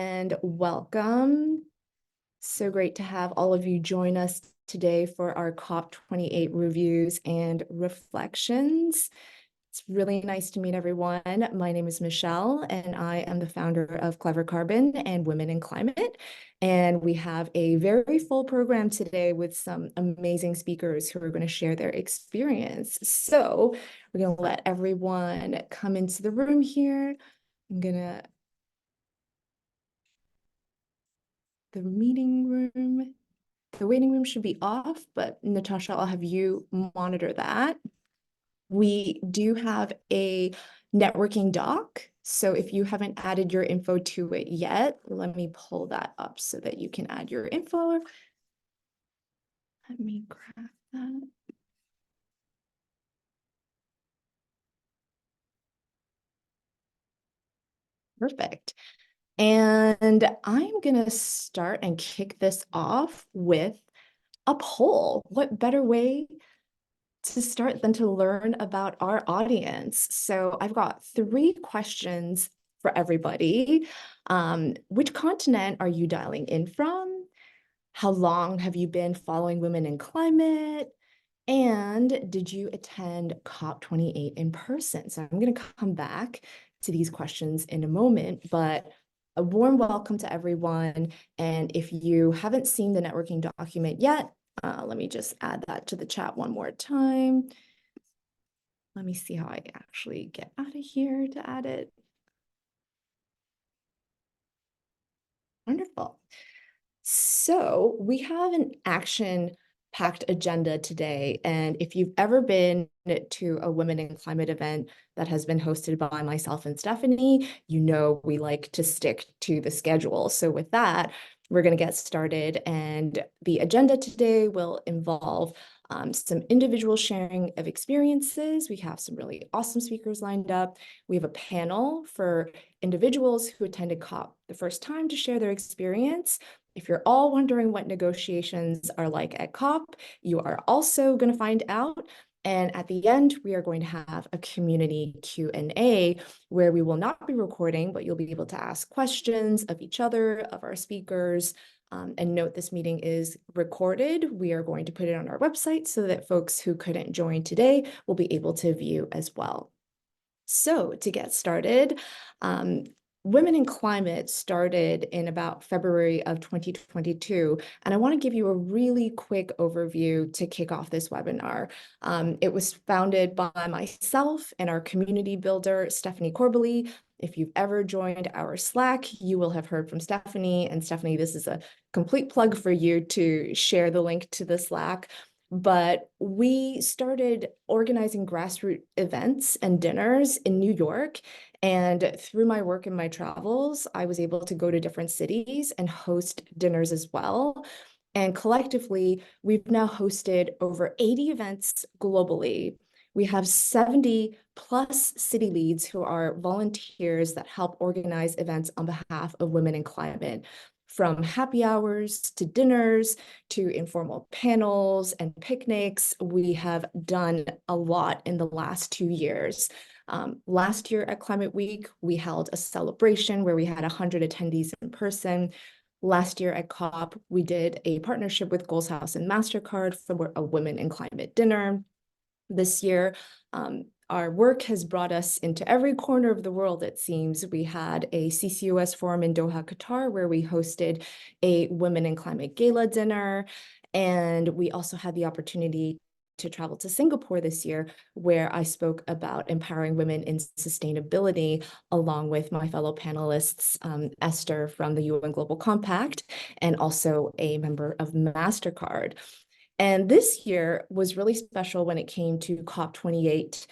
and welcome. So great to have all of you join us today for our COP28 reviews and reflections. It's really nice to meet everyone. My name is Michelle, and I am the founder of Clever Carbon and Women in Climate. And we have a very full program today with some amazing speakers who are going to share their experience. So we're going to let everyone come into the room here. I'm going to the meeting room. The waiting room should be off, but Natasha, I'll have you monitor that. We do have a networking doc. So if you haven't added your info to it yet, let me pull that up so that you can add your info. Let me grab that. Perfect. And I'm going to start and kick this off with a poll. What better way to start than to learn about our audience? So I've got 3 questions for everybody. Which continent are you dialing in from? How long have you been following women in climate? And did you attend COP28 in person? So I'm going to come back to these questions in a moment, but a warm welcome to everyone. And if you haven't seen the networking document yet, let me just add that to the chat one more time. Let me see how I actually get out of here to add it. Wonderful. So we have an action-packed agenda today. And if you've ever been to a Women in Climate event that has been hosted by myself and Stephanie, you know we like to stick to the schedule. So with that, we're going to get started. And the agenda today will involve some individual sharing of experiences. We have some really awesome speakers lined up. We have a panel for individuals who attended COP the first time to share their experience. If you're all wondering what negotiations are like at COP, you are also going to find out. And at the end, we are going to have a community Q&A where we will not be recording, but you'll be able to ask questions of each other, of our speakers. And note this meeting is recorded. We are going to put it on our website so that folks who couldn't join today will be able to view as well. So to get started, Women in Climate started in about February of 2022, and I want to give you a really quick overview to kick off this webinar. It was founded by myself and our community builder, Stephanie Korbely. If you've ever joined our Slack, you will have heard from Stephanie. And Stephanie, this is a complete plug for you to share the link to the Slack. But we started organizing grassroots events and dinners in New York. And through my work and my travels, I was able to go to different cities and host dinners as well. And collectively, we've now hosted over 80 events globally. We have 70 plus city leads who are volunteers that help organize events on behalf of Women in Climate. From happy hours to dinners to informal panels and picnics, we have done a lot in the last 2 years. Last year at Climate Week, we held a celebration where we had 100 attendees in person. Last year at COP, we did a partnership with Goals House and MasterCard for a Women in Climate dinner. This year, our work has brought us into every corner of the world, it seems. We had a CCOS forum in Doha, Qatar, where we hosted a Women in Climate gala dinner. And we also had the opportunity to travel to Singapore this year, where I spoke about empowering women in sustainability, along with my fellow panelists, Esther from the UN Global Compact, and also a member of MasterCard. And this year was really special when it came to COP28.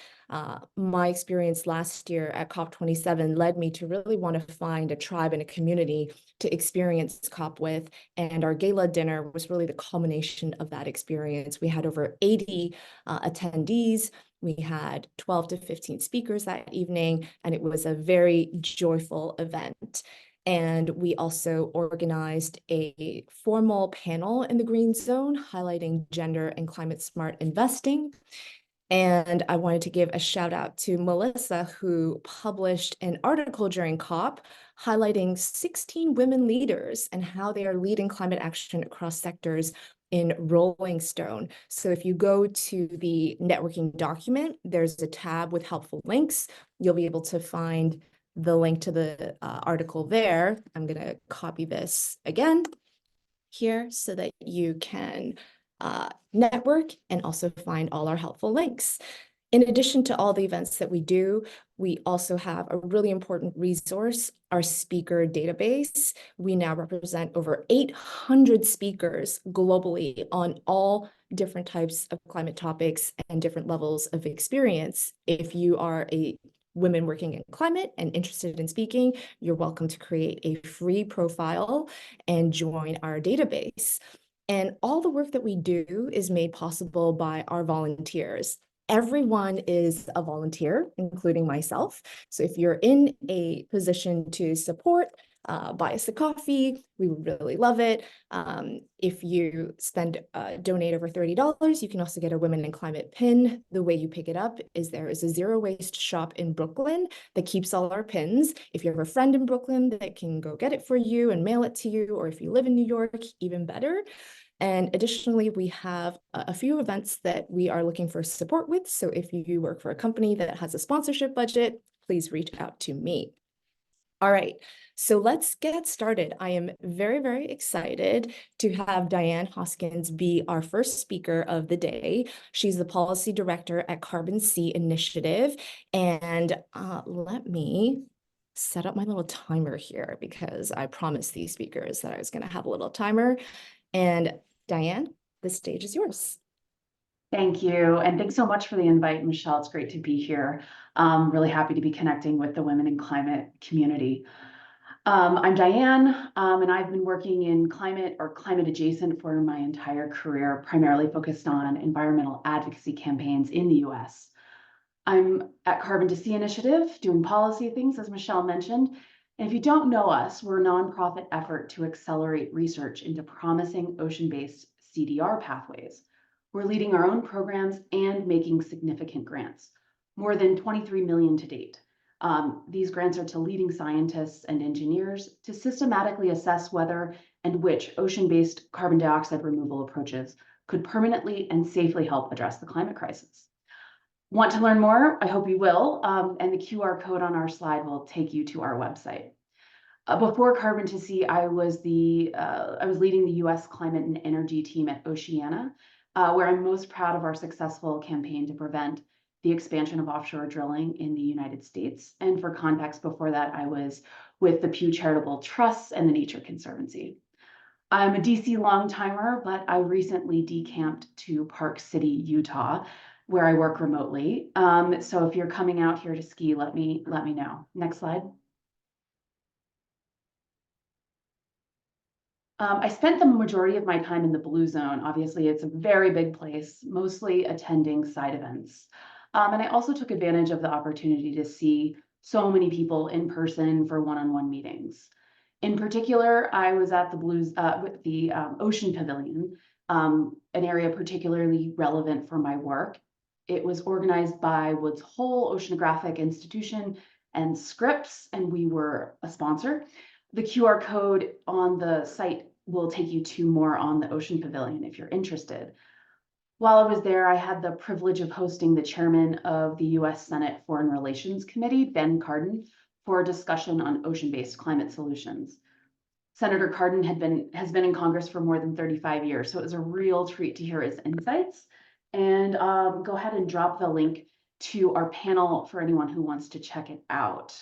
My experience last year at COP27 led me to really want to find a tribe and a community to experience COP with. And our gala dinner was really the culmination of that experience. We had over 80 attendees. We had 12 to 15 speakers that evening, and it was a very joyful event. And we also organized a formal panel in the Green Zone highlighting gender and climate smart investing. And I wanted to give a shout out to Melissa, who published an article during COP highlighting 16 women leaders and how they are leading climate action across sectors in Rolling Stone. So if you go to the networking document, there's a tab with helpful links. You'll be able to find the link to the article there. I'm going to copy this again here so that you can network and also find all our helpful links. In addition to all the events that we do, we also have a really important resource, our speaker database. We now represent over 800 speakers globally on all different types of climate topics and different levels of experience. If you are a women working in climate and interested in speaking, you're welcome to create a free profile and join our database. And all the work that we do is made possible by our volunteers. Everyone is a volunteer, including myself. So if you're in a position to support, buy us a coffee, we would really love it. If you donate over $30, you can also get a Women in Climate pin. The way you pick it up is there is a zero waste shop in Brooklyn that keeps all our pins. If you have a friend in Brooklyn that can go get it for you and mail it to you, or if you live in New York, even better. And additionally, we have a few events that we are looking for support with. So if you work for a company that has a sponsorship budget, please reach out to me. All right, so let's get started. I am very, very excited to have Diane Hoskins be our first speaker of the day. She's the policy director at Carbon Sea Initiative. And let me set up my little timer here because I promised these speakers that I was going to have a little timer. And Diane, the stage is yours. Thank you. And thanks so much for the invite, Michelle. It's great to be here. Really happy to be connecting with the Women in Climate community. I'm Diane, and I've been working in climate or climate adjacent for my entire career, primarily focused on environmental advocacy campaigns in the US. I'm at Carbon to Sea Initiative, doing policy things, as Michelle mentioned. And if you don't know us, we're a nonprofit effort to accelerate research into promising ocean-based CDR pathways. We're leading our own programs and making significant grants, more than 23 million to date. These grants are to leading scientists and engineers to systematically assess whether and which ocean-based carbon dioxide removal approaches could permanently and safely help address the climate crisis. Want to learn more? I hope you will, and the QR code on our slide will take you to our website. Before Carbon to Sea, I was leading the U.S. climate and energy team at Oceana, where I'm most proud of our successful campaign to prevent the expansion of offshore drilling in the United States. And for context, before that, I was with the Pew Charitable Trusts and the Nature Conservancy. I'm a DC long-timer, but I recently decamped to Park City, Utah, where I work remotely. So if you're coming out here to ski, let me know. Next slide. I spent the majority of my time in the Blue Zone. Obviously, it's a very big place, mostly attending side events. And I also took advantage of the opportunity to see so many people in person for one-on-one meetings. In particular, I was at the Ocean Pavilion, an area particularly relevant for my work. It was organized by Woods Hole Oceanographic Institution and Scripps, and we were a sponsor. The QR code on the site will take you to more on the Ocean Pavilion if you're interested. While I was there, I had the privilege of hosting the chairman of the US Senate Foreign Relations Committee, Ben Cardin, for a discussion on ocean-based climate solutions. Senator Cardin has been in Congress for more than 35 years, so it was a real treat to hear his insights. And go ahead and drop the link to our panel for anyone who wants to check it out.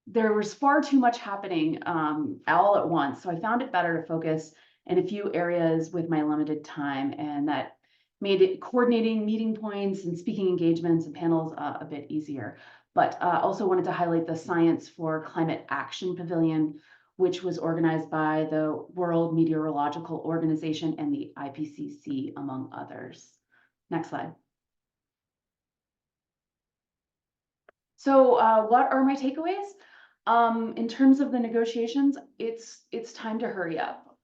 There was far too much happening all at once, so I found it better to focus in a few areas with my limited time, and that made it coordinating meeting points and speaking engagements and panels a bit easier. But also wanted to highlight the Science for Climate Action Pavilion, which was organized by the World Meteorological Organization and the IPCC, among others. Next slide. So what are my takeaways? In terms of the negotiations, it's time to hurry up.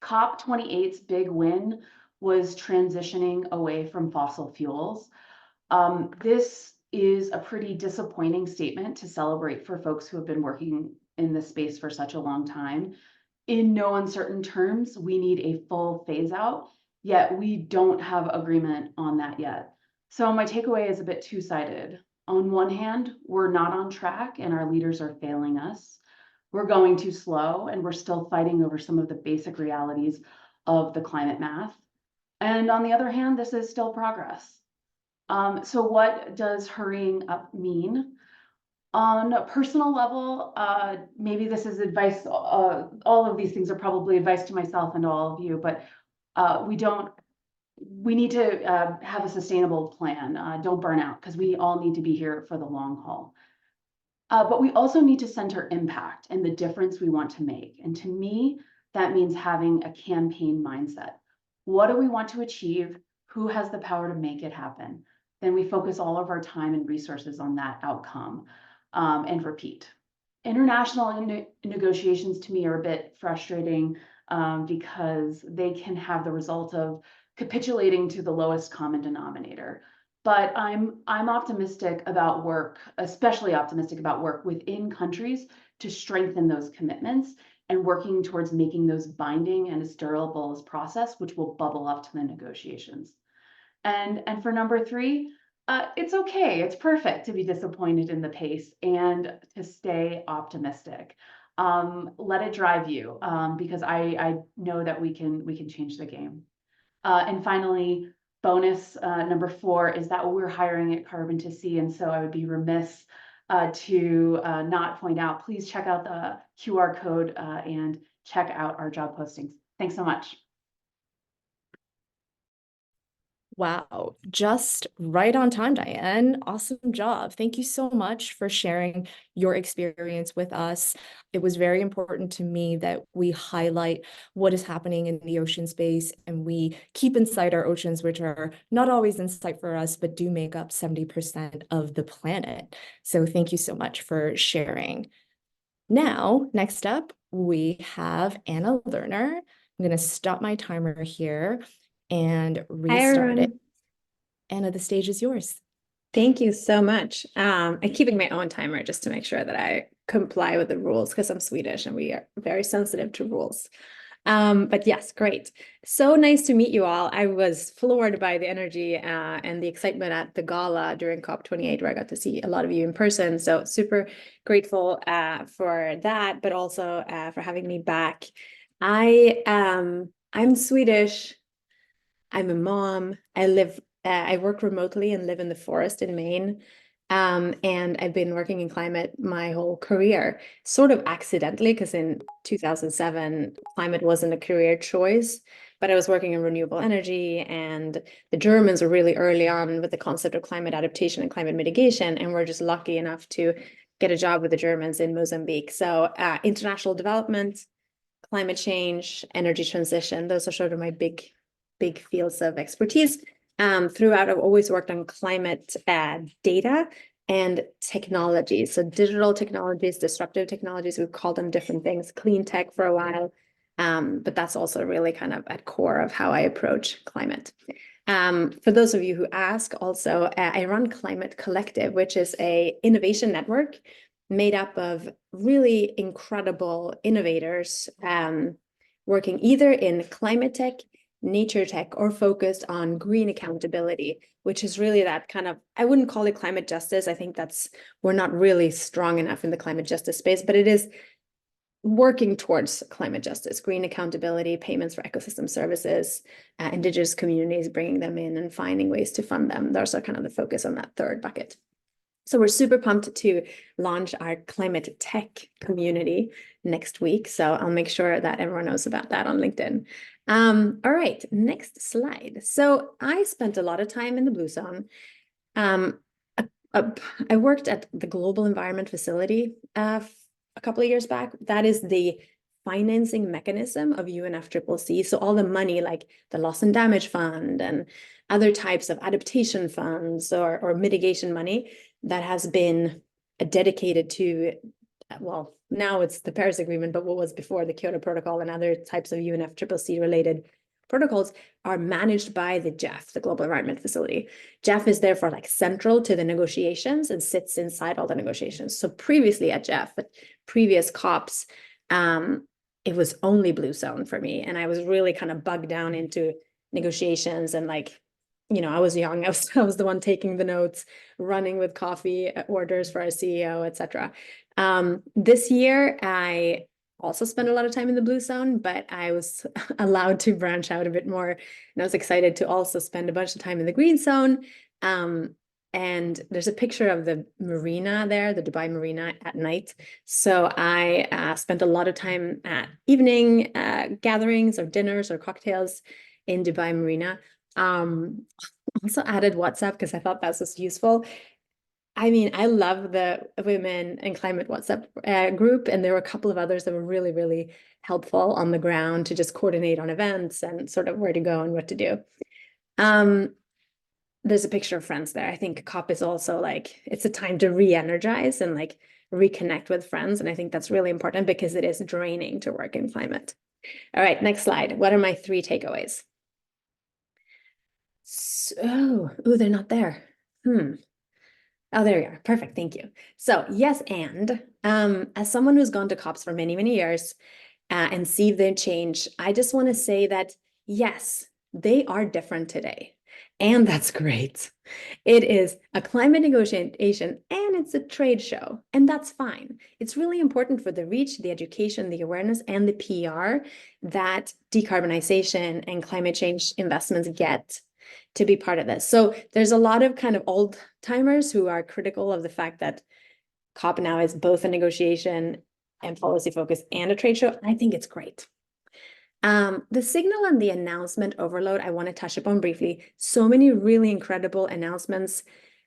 COP28's big win was transitioning away from fossil fuels. This is a pretty disappointing statement to celebrate for folks who have been working in this space for such a long time. In no uncertain terms, we need a full phase out, yet we don't have agreement on that yet. So my takeaway is a bit two-sided. On one hand, we're not on track and our leaders are failing us. We're going too slow and we're still fighting over some of the basic realities of the climate math. And on the other hand, this is still progress. So what does hurrying up mean? On a personal level, maybe this is advice, all of these things are probably advice to myself and all of you, but we need to have a sustainable plan. Don't burn out, because we all need to be here for the long haul. But we also need to center impact and the difference we want to make. And to me, that means having a campaign mindset. What do we want to achieve? Who has the power to make it happen? Then we focus all of our time and resources on that outcome, and repeat. International negotiations to me are a bit frustrating, because they can have the result of capitulating to the lowest common denominator. But I'm optimistic about work, especially optimistic about work within countries to strengthen those commitments and working towards making those binding and as durable as process, which will bubble up to the negotiations. And for number three, it's okay, it's perfect to be disappointed in the pace and to stay optimistic. Let it drive you, because I know that we can change the game. And finally, bonus number four is that we're hiring at Carbon to See, and so I would be remiss to not point out, please check out the QR code and check out our job postings. Thanks so much. Wow, just right on time, Diane. Awesome job. Thank you so much for sharing your experience with us. It was very important to me that we highlight what is happening in the ocean space and we keep in sight our oceans, which are not always in sight for us, but do make up 70% of the planet. So thank you so much for sharing. Now, next up, we have Anna Lerner. I'm going to stop my timer here and restart it. Anna, the stage is yours. Thank you so much. I'm keeping my own timer just to make sure that I comply with the rules because I'm Swedish and we are very sensitive to rules. But yes, great. So nice to meet you all. I was floored by the energy and the excitement at the gala during COP28, where I got to see a lot of you in person. So super grateful for that, but also for having me back. I'm Swedish. I'm a mom. I work remotely and live in the forest in Maine. And I've been working in climate my whole career, sort of accidentally, because in 2007, climate wasn't a career choice, but I was working in renewable energy, and the Germans were really early on with the concept of climate adaptation and climate mitigation, and we're just lucky enough to get a job with the Germans in Mozambique. So international development, climate change, energy transition, those are sort of my big fields of expertise. Throughout, I've always worked on climate data and technology. So digital technologies, disruptive technologies, we've called them different things, clean tech for a while. But that's also really kind of at core of how I approach climate. For those of you who ask, also, I run Climate Collective, which is a innovation network made up of really incredible innovators working either in climate tech, nature tech, or focused on green accountability, which is really that kind of, I wouldn't call it climate justice. I think we're not really strong enough in the climate justice space, but it is working towards climate justice, green accountability, payments for ecosystem services, indigenous communities, bringing them in and finding ways to fund them. Those are kind of the focus on that third bucket. So we're super pumped to launch our climate tech community next week. So I'll make sure that everyone knows about that on LinkedIn. All right, next slide. So I spent a lot of time in the Blue Zone. I worked at the Global Environment Facility a couple of years back. That is the financing mechanism of UNFCCC. So all the money like the Loss and Damage Fund and other types of adaptation funds or mitigation money that has been dedicated to, well, now it's the Paris Agreement, but what was before the Kyoto Protocol and other types of UNFCCC related protocols are managed by the GEF, the Global Environment Facility. GEF is therefore like central to the negotiations and sits inside all the negotiations. So previously at GEF, at previous COPs, it was only Blue Zone for me. And I was really kind of bugged down into negotiations and like, you know, I was young. I was the one taking the notes, running with coffee orders for our CEO, etc. This year, I also spent a lot of time in the Blue Zone, but I was allowed to branch out a bit more. And I was excited to also spend a bunch of time in the Green Zone. And there's a picture of the marina there, the Dubai Marina at night. So I spent a lot of time at evening gatherings or dinners or cocktails in Dubai Marina. Also added WhatsApp because I thought that was useful. I mean, I love the Women in Climate WhatsApp group, and there were a couple of others that were really, really helpful on the ground to just coordinate on events and sort of where to go and what to do. There's a picture of friends there. I think COP is also like, it's a time to re-energize and like reconnect with friends. And I think that's really important because it is draining to work in climate. All right, next slide. What are my 3 takeaways? So, they're not there. Oh, there you are. Perfect. Thank you. So yes, and as someone who's gone to COPs for many, many years and see them change, I just want to say that, yes, they are different today. And that's great. It is a climate negotiation and it's a trade show, and that's fine. It's really important for the reach, the education, the awareness, and the PR that decarbonization and climate change investments get to be part of this. So there's a lot of kind of old timers who are critical of the fact that COP now is both a negotiation and policy focus and a trade show. I think it's great. The signal and the announcement overload, I want to touch upon briefly. So many really incredible announcements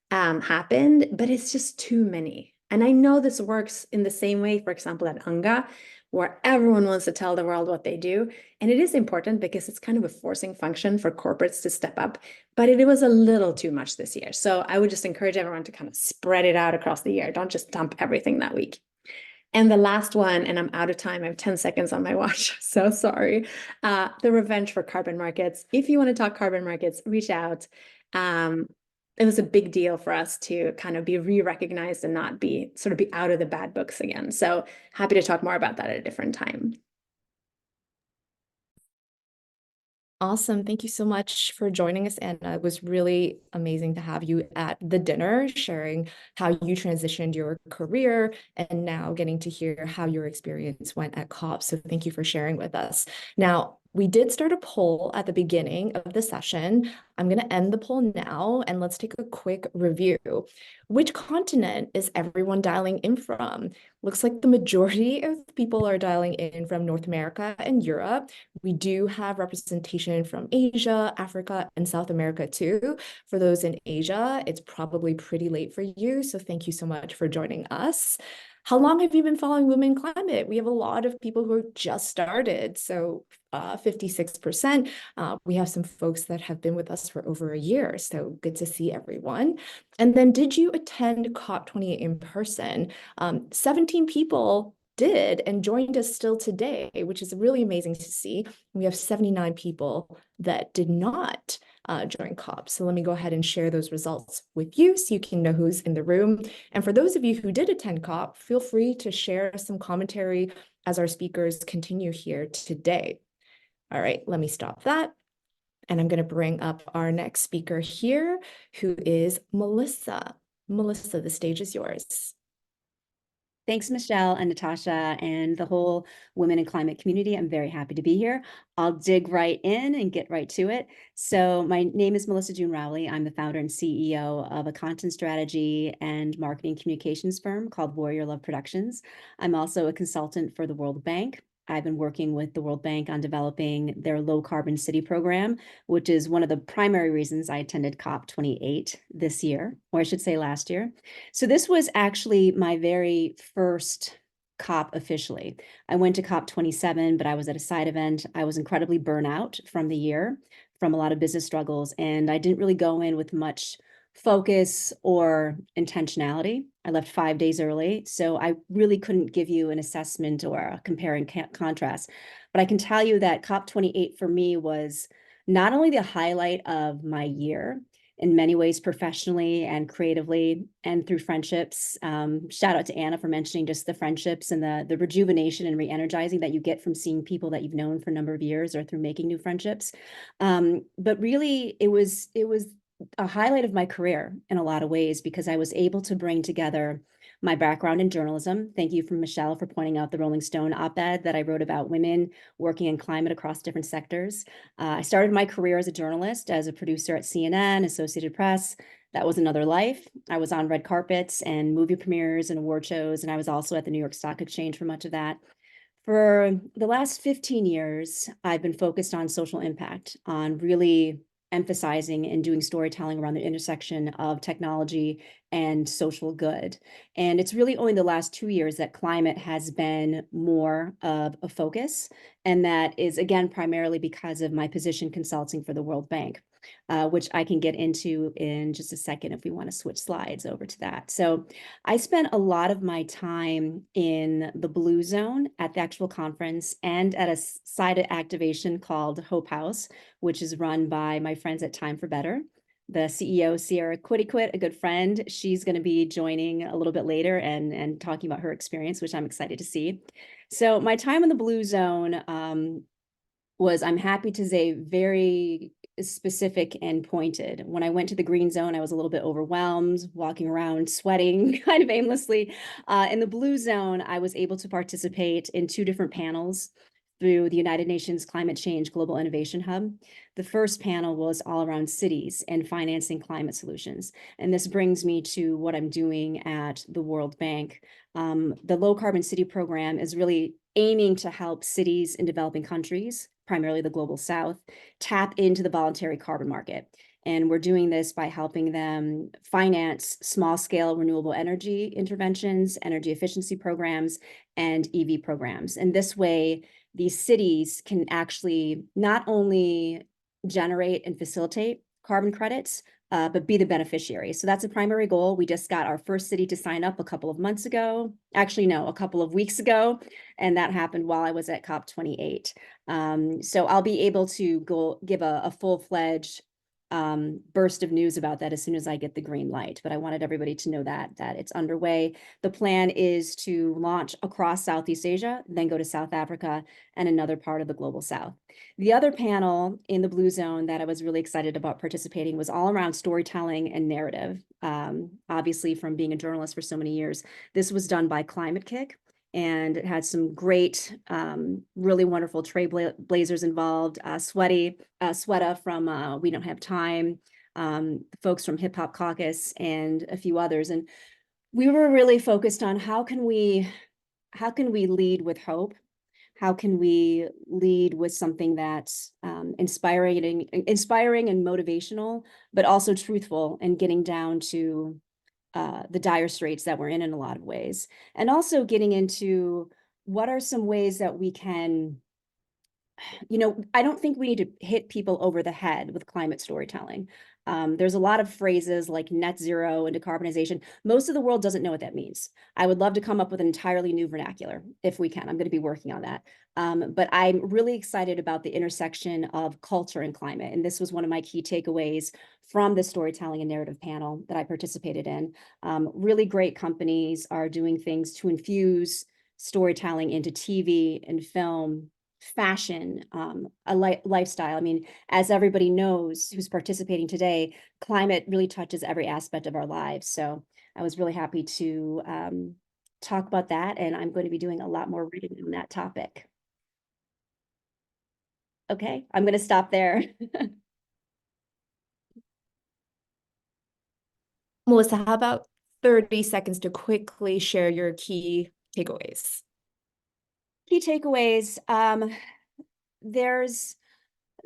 happened, but it's just too many. And I know this works in the same way, for example, at UNGA, where everyone wants to tell the world what they do. And it is important because it's kind of a forcing function for corporates to step up, but it was a little too much this year. So I would just encourage everyone to kind of spread it out across the year. Don't just dump everything that week. And the last one, and I'm out of time, I have 10 seconds on my watch, so sorry. The revenge for carbon markets. If you want to talk carbon markets, reach out. It was a big deal for us to kind of be re-recognized and not be out of the bad books again. So happy to talk more about that at a different time. Awesome. Thank you so much for joining us, Anna. It was really amazing to have you at the dinner, sharing how you transitioned your career and now getting to hear how your experience went at COP. So thank you for sharing with us. Now, we did start a poll at the beginning of the session. I'm going to end the poll now, and let's take a quick review. Which continent is everyone dialing in from? Looks like the majority of people are dialing in from North America and Europe. We do have representation from Asia, Africa, and South America too. For those in Asia, it's probably pretty late for you, so thank you so much for joining us. How long have you been following Women in Climate? We have a lot of people who are just started, so 56%. We have some folks that have been with us for over a year, so good to see everyone. And then did you attend COP28 in person? 17 people did and joined us still today, which is really amazing to see. We have 79 people that did not join COP. So let me go ahead and share those results with you so you can know who's in the room. And for those of you who did attend COP, feel free to share some commentary as our speakers continue here today. All right, let me stop that. And I'm going to bring up our next speaker here, who is Melissa. Melissa, the stage is yours. Thanks, Michelle and Natasha and the whole Women in Climate community. I'm very happy to be here. I'll dig right in and get right to it. So my name is Melissa June Rowley. I'm the founder and CEO of a content strategy and marketing communications firm called Warrior Love Productions. I'm also a consultant for the World Bank. I've been working with the World Bank on developing their low carbon city program, which is one of the primary reasons I attended COP28 this year, or I should say last year. So this was actually my very first COP officially. I went to COP27, but I was at a side event. I was incredibly burnt out from the year, from a lot of business struggles, and I didn't really go in with much focus or intentionality. I left 5 days early, so I really couldn't give you an assessment or a compare and contrast. But I can tell you that COP28 for me was not only the highlight of my year, in many ways professionally and creatively and through friendships. Shout out to Anna for mentioning just the friendships and the rejuvenation and re-energizing that you get from seeing people that you've known for a number of years or through making new friendships. But really it was a highlight of my career in a lot of ways, because I was able to bring together my background in journalism. Thank you from Michelle for pointing out the Rolling Stone op-ed that I wrote about women working in climate across different sectors. I started my career as a journalist, as a producer at CNN, Associated Press. That was another life. I was on red carpets and movie premieres and award shows, and I was also at the New York Stock Exchange for much of that. For the last 15 years, I've been focused on social impact, on really emphasizing and doing storytelling around the intersection of technology and social good. And it's really only the last 2 years that climate has been more of a focus. And that is, again, primarily because of my position consulting for the World Bank, which I can get into in just a second if we want to switch slides over to that. So I spent a lot of my time in the Blue Zone at the actual conference and at a side activation called Hope House, which is run by my friends at Time for Better. The CEO, Sierra Quitiquit, a good friend, she's going to be joining a little bit later and talking about her experience, which I'm excited to see. So my time in the Blue Zone was, I'm happy to say, very specific and pointed. When I went to the green zone, I was a little bit overwhelmed, walking around, sweating kind of aimlessly. In the blue zone, I was able to participate in 2 different panels through the United Nations Climate Change Global Innovation Hub. The first panel was all around cities and financing climate solutions. And this brings me to what I'm doing at the World Bank. The Low Carbon City Program is really aiming to help cities in developing countries, primarily the global south, tap into the voluntary carbon market. And we're doing this by helping them finance small-scale renewable energy interventions, energy efficiency programs, and EV programs. And this way, these cities can actually not only generate and facilitate carbon credits, but be the beneficiary. So that's a primary goal. We just got our first city to sign up a couple of months ago. Actually, no, a couple of weeks ago. And that happened while I was at COP28. So I'll be able to go give a full-fledged burst of news about that as soon as I get the green light. But I wanted everybody to know that it's underway. The plan is to launch across Southeast Asia, then go to South Africa and another part of the global south. The other panel in the Blue Zone that I was really excited about participating was all around storytelling and narrative. Obviously, from being a journalist for so many years, this was done by Climate Kick. And it had some great, really wonderful trailblazers involved. Sweta from We Don't Have Time, folks from Hip Hop Caucus, and a few others. And we were really focused on how can we lead with hope? How can we lead with something that's inspiring and motivational, but also truthful, and getting down to the dire straits that we're in a lot of ways, and also getting into what are some ways that we can, I don't think we need to hit people over the head with climate storytelling. There's a lot of phrases like net zero and decarbonization. Most of the world doesn't know what that means. I would love to come up with an entirely new vernacular if we can. I'm going to be working on that. But I'm really excited about the intersection of culture and climate. And this was one of my key takeaways from the storytelling and narrative panel that I participated in. Really great companies are doing things to infuse storytelling into TV and film, fashion, a lifestyle. I mean, as everybody knows who's participating today, climate really touches every aspect of our lives. So I was really happy to talk about that, and I'm going to be doing a lot more reading on that topic. Okay, I'm going to stop there. Melissa, how about 30 seconds to quickly share your key takeaways? Key takeaways.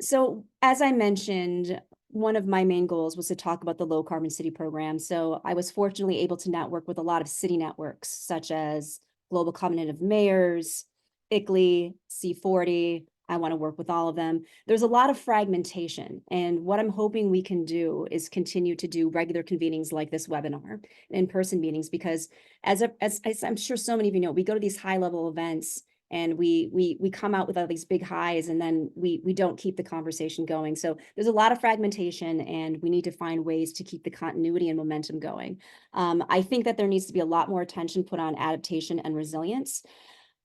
So as I mentioned, one of my main goals was to talk about the Low Carbon City Program. So I was fortunately able to network with a lot of city networks, such as Global Covenant of Mayors, ICLEI, C40, I want to work with all of them. There's a lot of fragmentation. And what I'm hoping we can do is continue to do regular convenings like this webinar, in-person meetings, because as I'm sure so many of you know, we go to these high-level events and we come out with all these big highs, and then we don't keep the conversation going. So there's a lot of fragmentation, and we need to find ways to keep the continuity and momentum going. I think that there needs to be a lot more attention put on adaptation and resilience.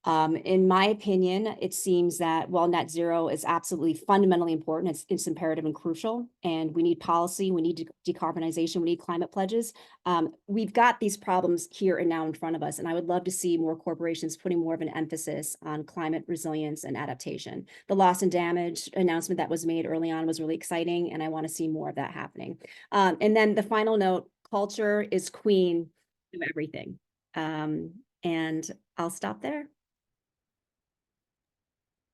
In my opinion, it seems that while net zero is absolutely fundamentally important, it's imperative and crucial, and we need policy, we need decarbonization, we need climate pledges. We've got these problems here and now in front of us, and I would love to see more corporations putting more of an emphasis on climate resilience and adaptation. The loss and damage announcement that was made early on was really exciting, and I want to see more of that happening. And then the final note, culture is queen of everything. And I'll stop there.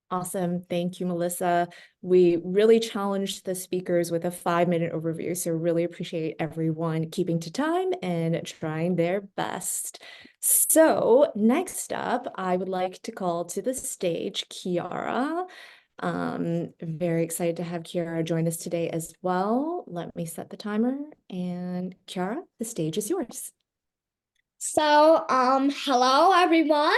Awesome. Thank you, Melissa. We really challenged the speakers with a 5-minute overview, so really appreciate everyone keeping to time and trying their best. So next up, I would like to call to the stage Kiara. Very excited to have Kiara join us today as well. Let me set the timer, and Kiara, the stage is yours. So, hello everyone.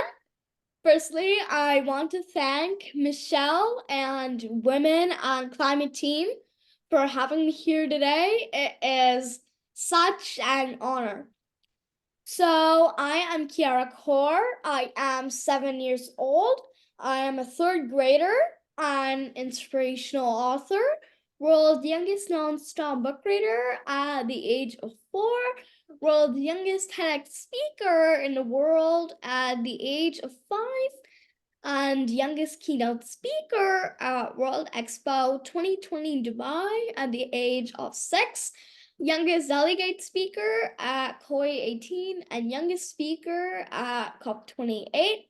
Firstly, I want to thank Michelle and Women on Climate team for having me here today. It is such an honor. So, I am Kiara Kaur. I am 7 years old. I am a 3rd grader. I'm an inspirational author, world's youngest non-stop book reader at the age of 4, world's youngest TEDx speaker in the world at the age of 5, and youngest keynote speaker at World Expo 2020 Dubai at the age of 6, youngest delegate speaker at COP28, and youngest speaker at COP28.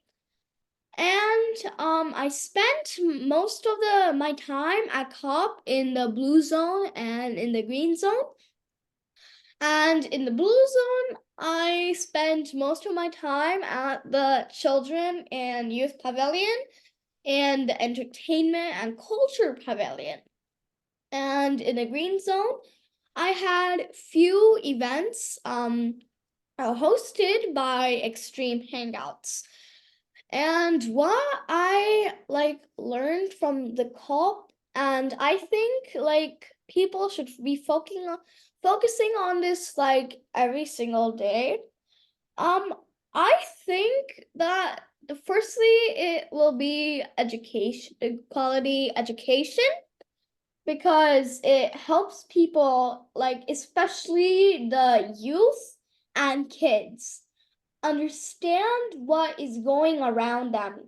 And I spent most of my time at COP in the blue zone and in the green zone. And in the blue zone, I spent most of my time at the Children and Youth Pavilion and the Entertainment and Culture Pavilion. And in the green zone, I had few events hosted by Extreme Hangouts. And what I learned from the COP, and I think people should be focusing on this every single day. I think that firstly it will be education, quality education, because it helps people especially the youth and kids understand what is going around them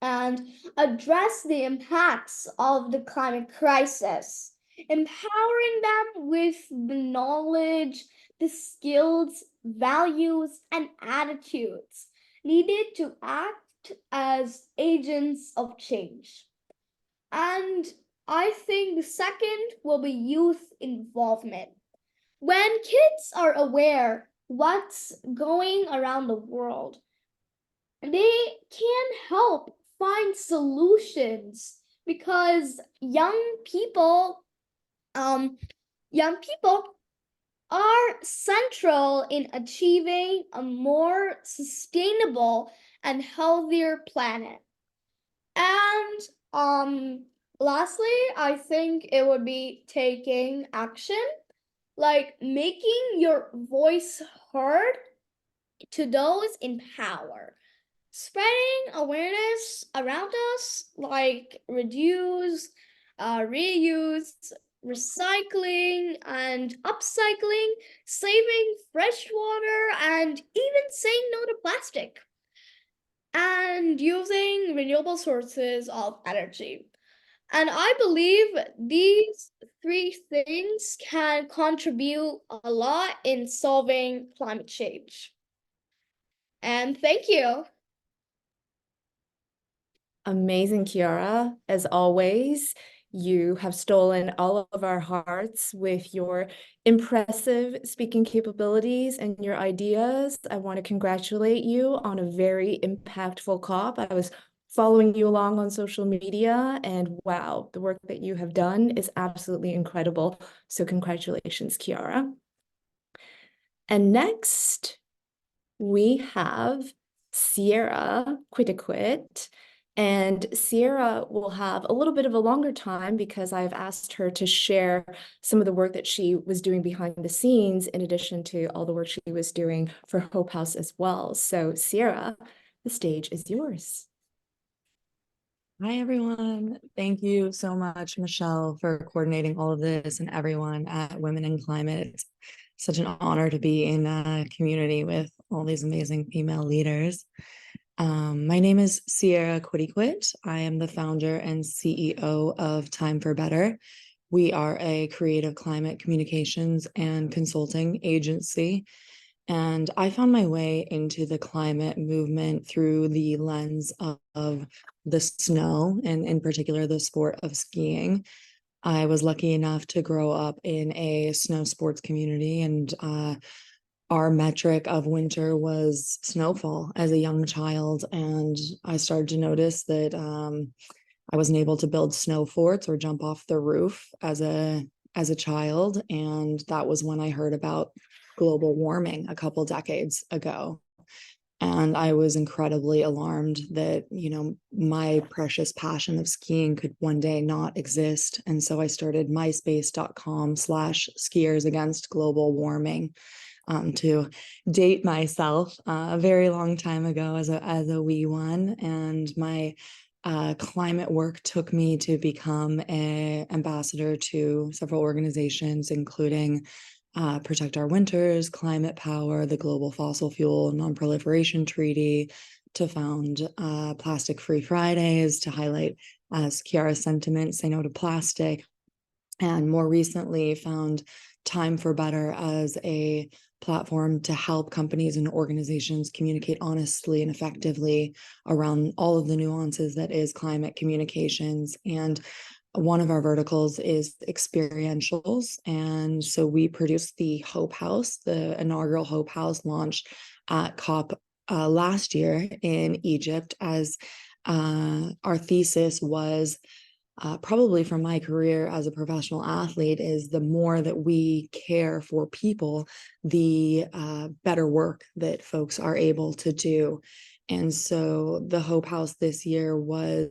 and address the impacts of the climate crisis, empowering them with the knowledge, the skills, values, and attitudes needed to act as agents of change. And I think the second will be youth involvement. When kids are aware what's going around the world, they can help find solutions, because young people are central in achieving a more sustainable and healthier planet. And lastly, I think it would be taking action, making your voice heard to those in power, spreading awareness around us, reduce, reuse, recycling, and upcycling, saving fresh water, and even saying no to plastic, and using renewable sources of energy. And I believe these 3 things can contribute a lot in solving climate change. And thank you. Amazing, Kiara. As always, you have stolen all of our hearts with your impressive speaking capabilities and your ideas. I want to congratulate you on a very impactful COP. I was following you along on social media, and wow, the work that you have done is absolutely incredible. So congratulations, Kiara. And next, we have Sierra Quitiquit. And Sierra will have a little bit of a longer time because I've asked her to share some of the work that she was doing behind the scenes, in addition to all the work she was doing for Hope House as well. So Sierra, the stage is yours. Hi, everyone. Thank you so much, Michelle, for coordinating all of this, and everyone at Women in Climate. It's such an honor to be in a community with all these amazing female leaders. My name is Sierra Quitiquit. I am the founder and CEO of Time for Better. We are a creative climate communications and consulting agency. And I found my way into the climate movement through the lens of the snow, and in particular, the sport of skiing. I was lucky enough to grow up in a snow sports community, and our metric of winter was snowfall as a young child. And I started to notice that I wasn't able to build snow forts or jump off the roof as a child. And that was when I heard about global warming a couple decades ago. And I was incredibly alarmed that, my precious passion of skiing could one day not exist. And so I started myspace.com/skiers against global warming, to date myself a very long time ago as a wee one. And my climate work took me to become an ambassador to several organizations, including Protect Our Winters, Climate Power, the Global Fossil Fuel Non-Proliferation Treaty, to found Plastic Free Fridays, to highlight, as Kiara's sentiment, say no to plastic, and more recently found Time for Better as a platform to help companies and organizations communicate honestly and effectively around all of the nuances that is climate communications. And one of our verticals is experientials. And so we produced the Hope House. The inaugural Hope House launched at COP last year in Egypt, as our thesis was, probably from my career as a professional athlete, is the more that we care for people, the better work that folks are able to do. And so the Hope House this year was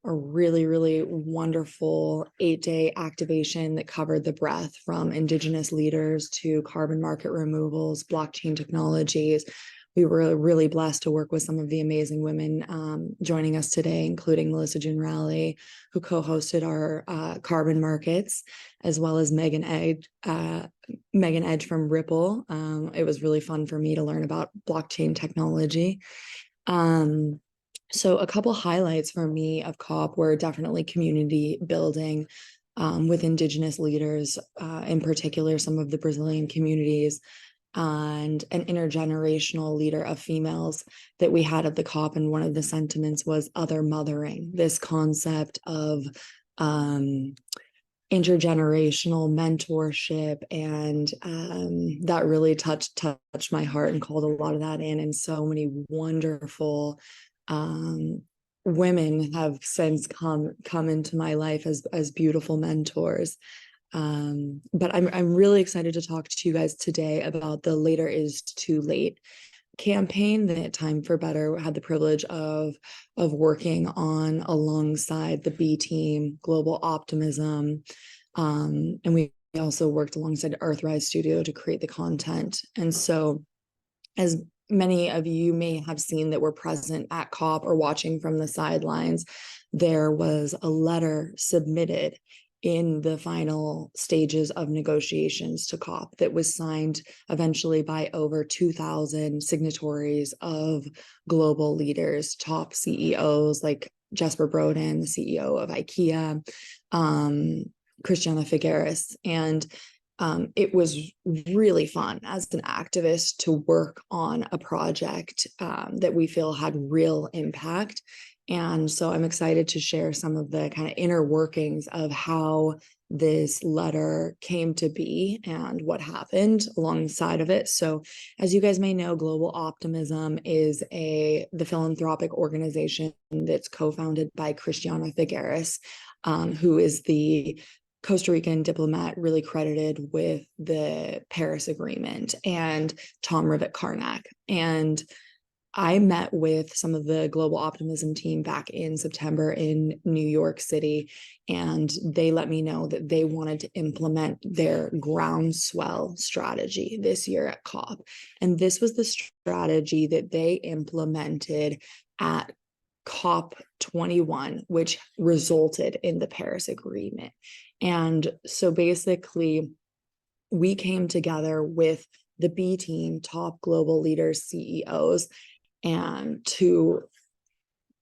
a really, really wonderful 8-day activation that covered the breadth from Indigenous leaders to carbon market removals, blockchain technologies. We were really blessed to work with some of the amazing women joining us today, including Melissa June Rowley, who co-hosted our carbon markets, as well as Meghan Edge from Ripple. It was really fun for me to learn about blockchain technology. So a couple highlights for me of COP were definitely community building with Indigenous leaders, in particular, some of the Brazilian communities, and an intergenerational leader of females that we had at the COP. And one of the sentiments was other mothering, this concept of intergenerational mentorship. And that really touched my heart and called a lot of that in. And so many wonderful women have since come into my life as beautiful mentors. But I'm really excited to talk to you guys today about the Later is Too Late campaign that Time for Better had the privilege of working on alongside the B Team, Global Optimism, and we also worked alongside Earthrise Studio to create the content. And so, as many of you may have seen that were present at COP or watching from the sidelines, there was a letter submitted in the final stages of negotiations to COP that was signed eventually by over 2,000 signatories of global leaders, top CEOs like Jesper Brodin, the CEO of IKEA, Christiana Figueres. And it was really fun as an activist to work on a project that we feel had real impact. And so I'm excited to share some of the kind of inner workings of how this letter came to be and what happened alongside of it. So as you guys may know, Global Optimism is the philanthropic organization that's co-founded by Christiana Figueres, who is the Costa Rican diplomat really credited with the Paris Agreement, and Tom Rivett-Carnac. And I met with some of the Global Optimism team back in September in New York City, and they let me know that they wanted to implement their groundswell strategy this year at COP. And this was the strategy that they implemented at COP21, which resulted in the Paris Agreement. And so basically, we came together with the B team, top global leaders, CEOs, and to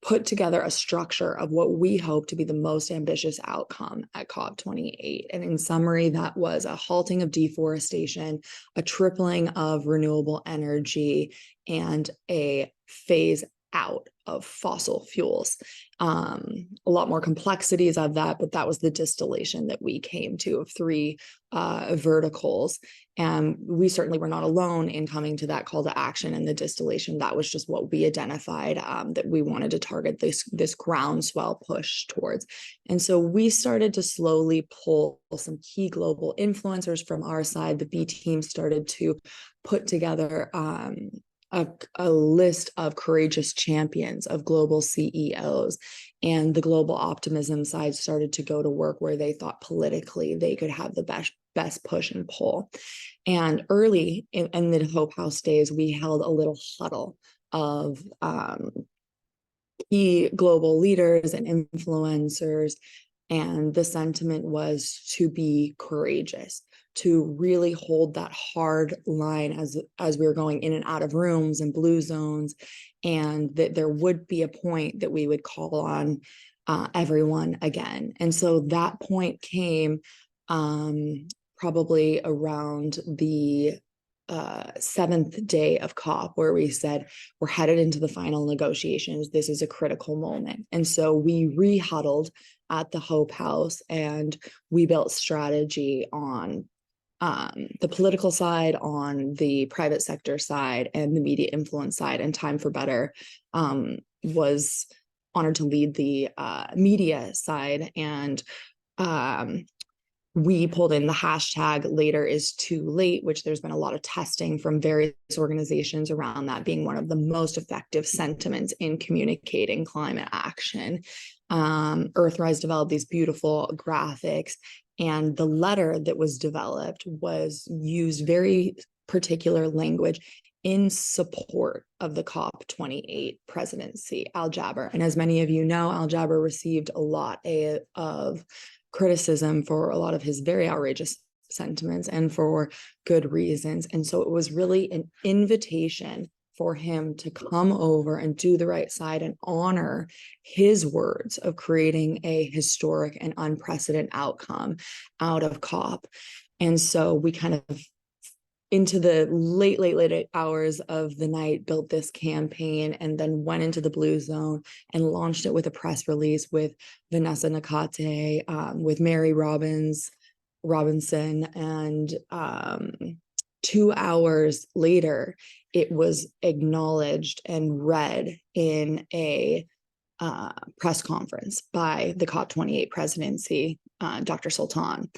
put together a structure of what we hope to be the most ambitious outcome at COP28. And in summary, that was a halting of deforestation, a tripling of renewable energy, and a phase out of fossil fuels. A lot more complexities of that, but that was the distillation that we came to of three verticals. And we certainly were not alone in coming to that call to action and the distillation. That was just what we identified that we wanted to target this groundswell push towards. And so we started to slowly pull some key global influencers from our side. The B team started to put together a list of courageous champions of global CEOs, and the Global Optimism side started to go to work where they thought politically they could have the best push and pull. And early in the Hope House days, we held a little huddle of key global leaders and influencers, and the sentiment was to be courageous, to really hold that hard line as we were going in and out of rooms and blue zones, and that there would be a point that we would call on everyone again. And so that point came probably around the 7th day of COP, where we said, we're headed into the final negotiations. This is a critical moment. And so we re-huddled at the Hope House, and we built strategy on the political side, on the private sector side, and the media influence side. And Time for Better was honored to lead the media side. And we pulled in the hashtag later is too late, which there's been a lot of testing from various organizations around that being one of the most effective sentiments in communicating climate action. Earthrise developed these beautiful graphics, and the letter that was developed was used very particular language in support of the COP28 presidency, Al Jaber. And as many of you know, Al Jaber received a lot of criticism for a lot of his very outrageous sentiments, and for good reasons. And so it was really an invitation for him to come over and do the right side and honor his words of creating a historic and unprecedented outcome out of COP. And so we kind of, into the late hours of the night, built this campaign, and then went into the blue zone and launched it with a press release with Vanessa Nakate, with Mary Robinson, and 2 hours later, it was acknowledged and read in a press conference by the COP28 presidency, Dr. Sultan.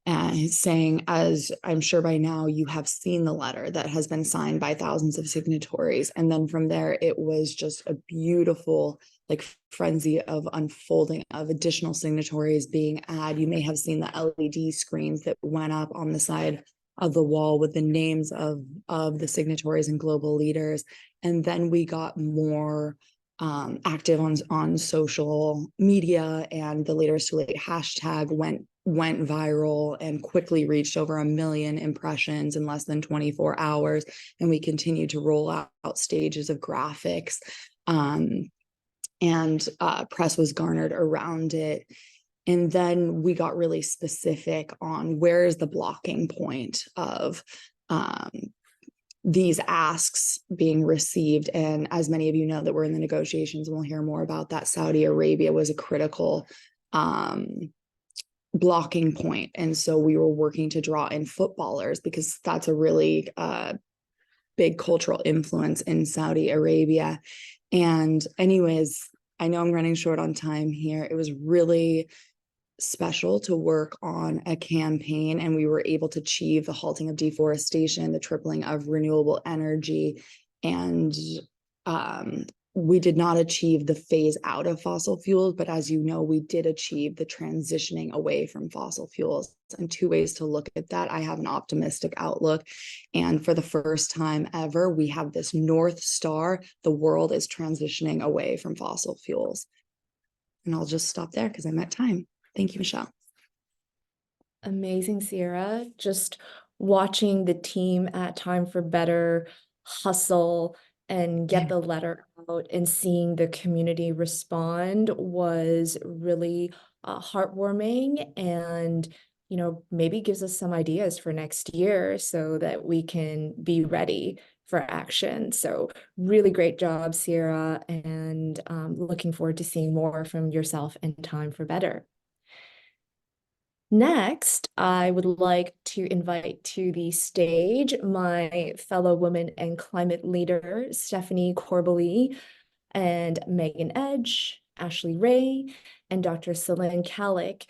And he's saying, as I'm sure by now you have seen the letter that has been signed by thousands of signatories. And then from there, it was just a beautiful frenzy of unfolding of additional signatories being added. You may have seen the LED screens that went up on the side of the wall with the names of the signatories and global leaders. And then we got more active on social media, and the Later Is Too Late hashtag went viral and quickly reached over 1 million impressions in less than 24 hours. And we continued to roll out stages of graphics, and press was garnered around it. And then we got really specific on where is the blocking point of these asks being received. And as many of you know that we're in the negotiations, and we'll hear more about that, Saudi Arabia was a critical blocking point. And so we were working to draw in footballers because that's a really big cultural influence in Saudi Arabia. And anyways, I know I'm running short on time here. It was really special to work on a campaign, and we were able to achieve the halting of deforestation, the tripling of renewable energy, and we did not achieve the phase out of fossil fuels, but as you know, we did achieve the transitioning away from fossil fuels. And two ways to look at that. I have an optimistic outlook, and for the first time ever, we have this North Star. The world is transitioning away from fossil fuels. And I'll just stop there because I'm at time. Thank you, Michelle. Amazing, Sierra. Just watching the team at Time for Better hustle and get the letter out and seeing the community respond was really heartwarming, and maybe gives us some ideas for next year so that we can be ready for action. So really great job, Sierra, and looking forward to seeing more from yourself and Time for Better. Next, I would like to invite to the stage my fellow women and climate leader, Stephanie Korbely, and Meghan Edge, Ashley Ray, and Dr. Selin Calik,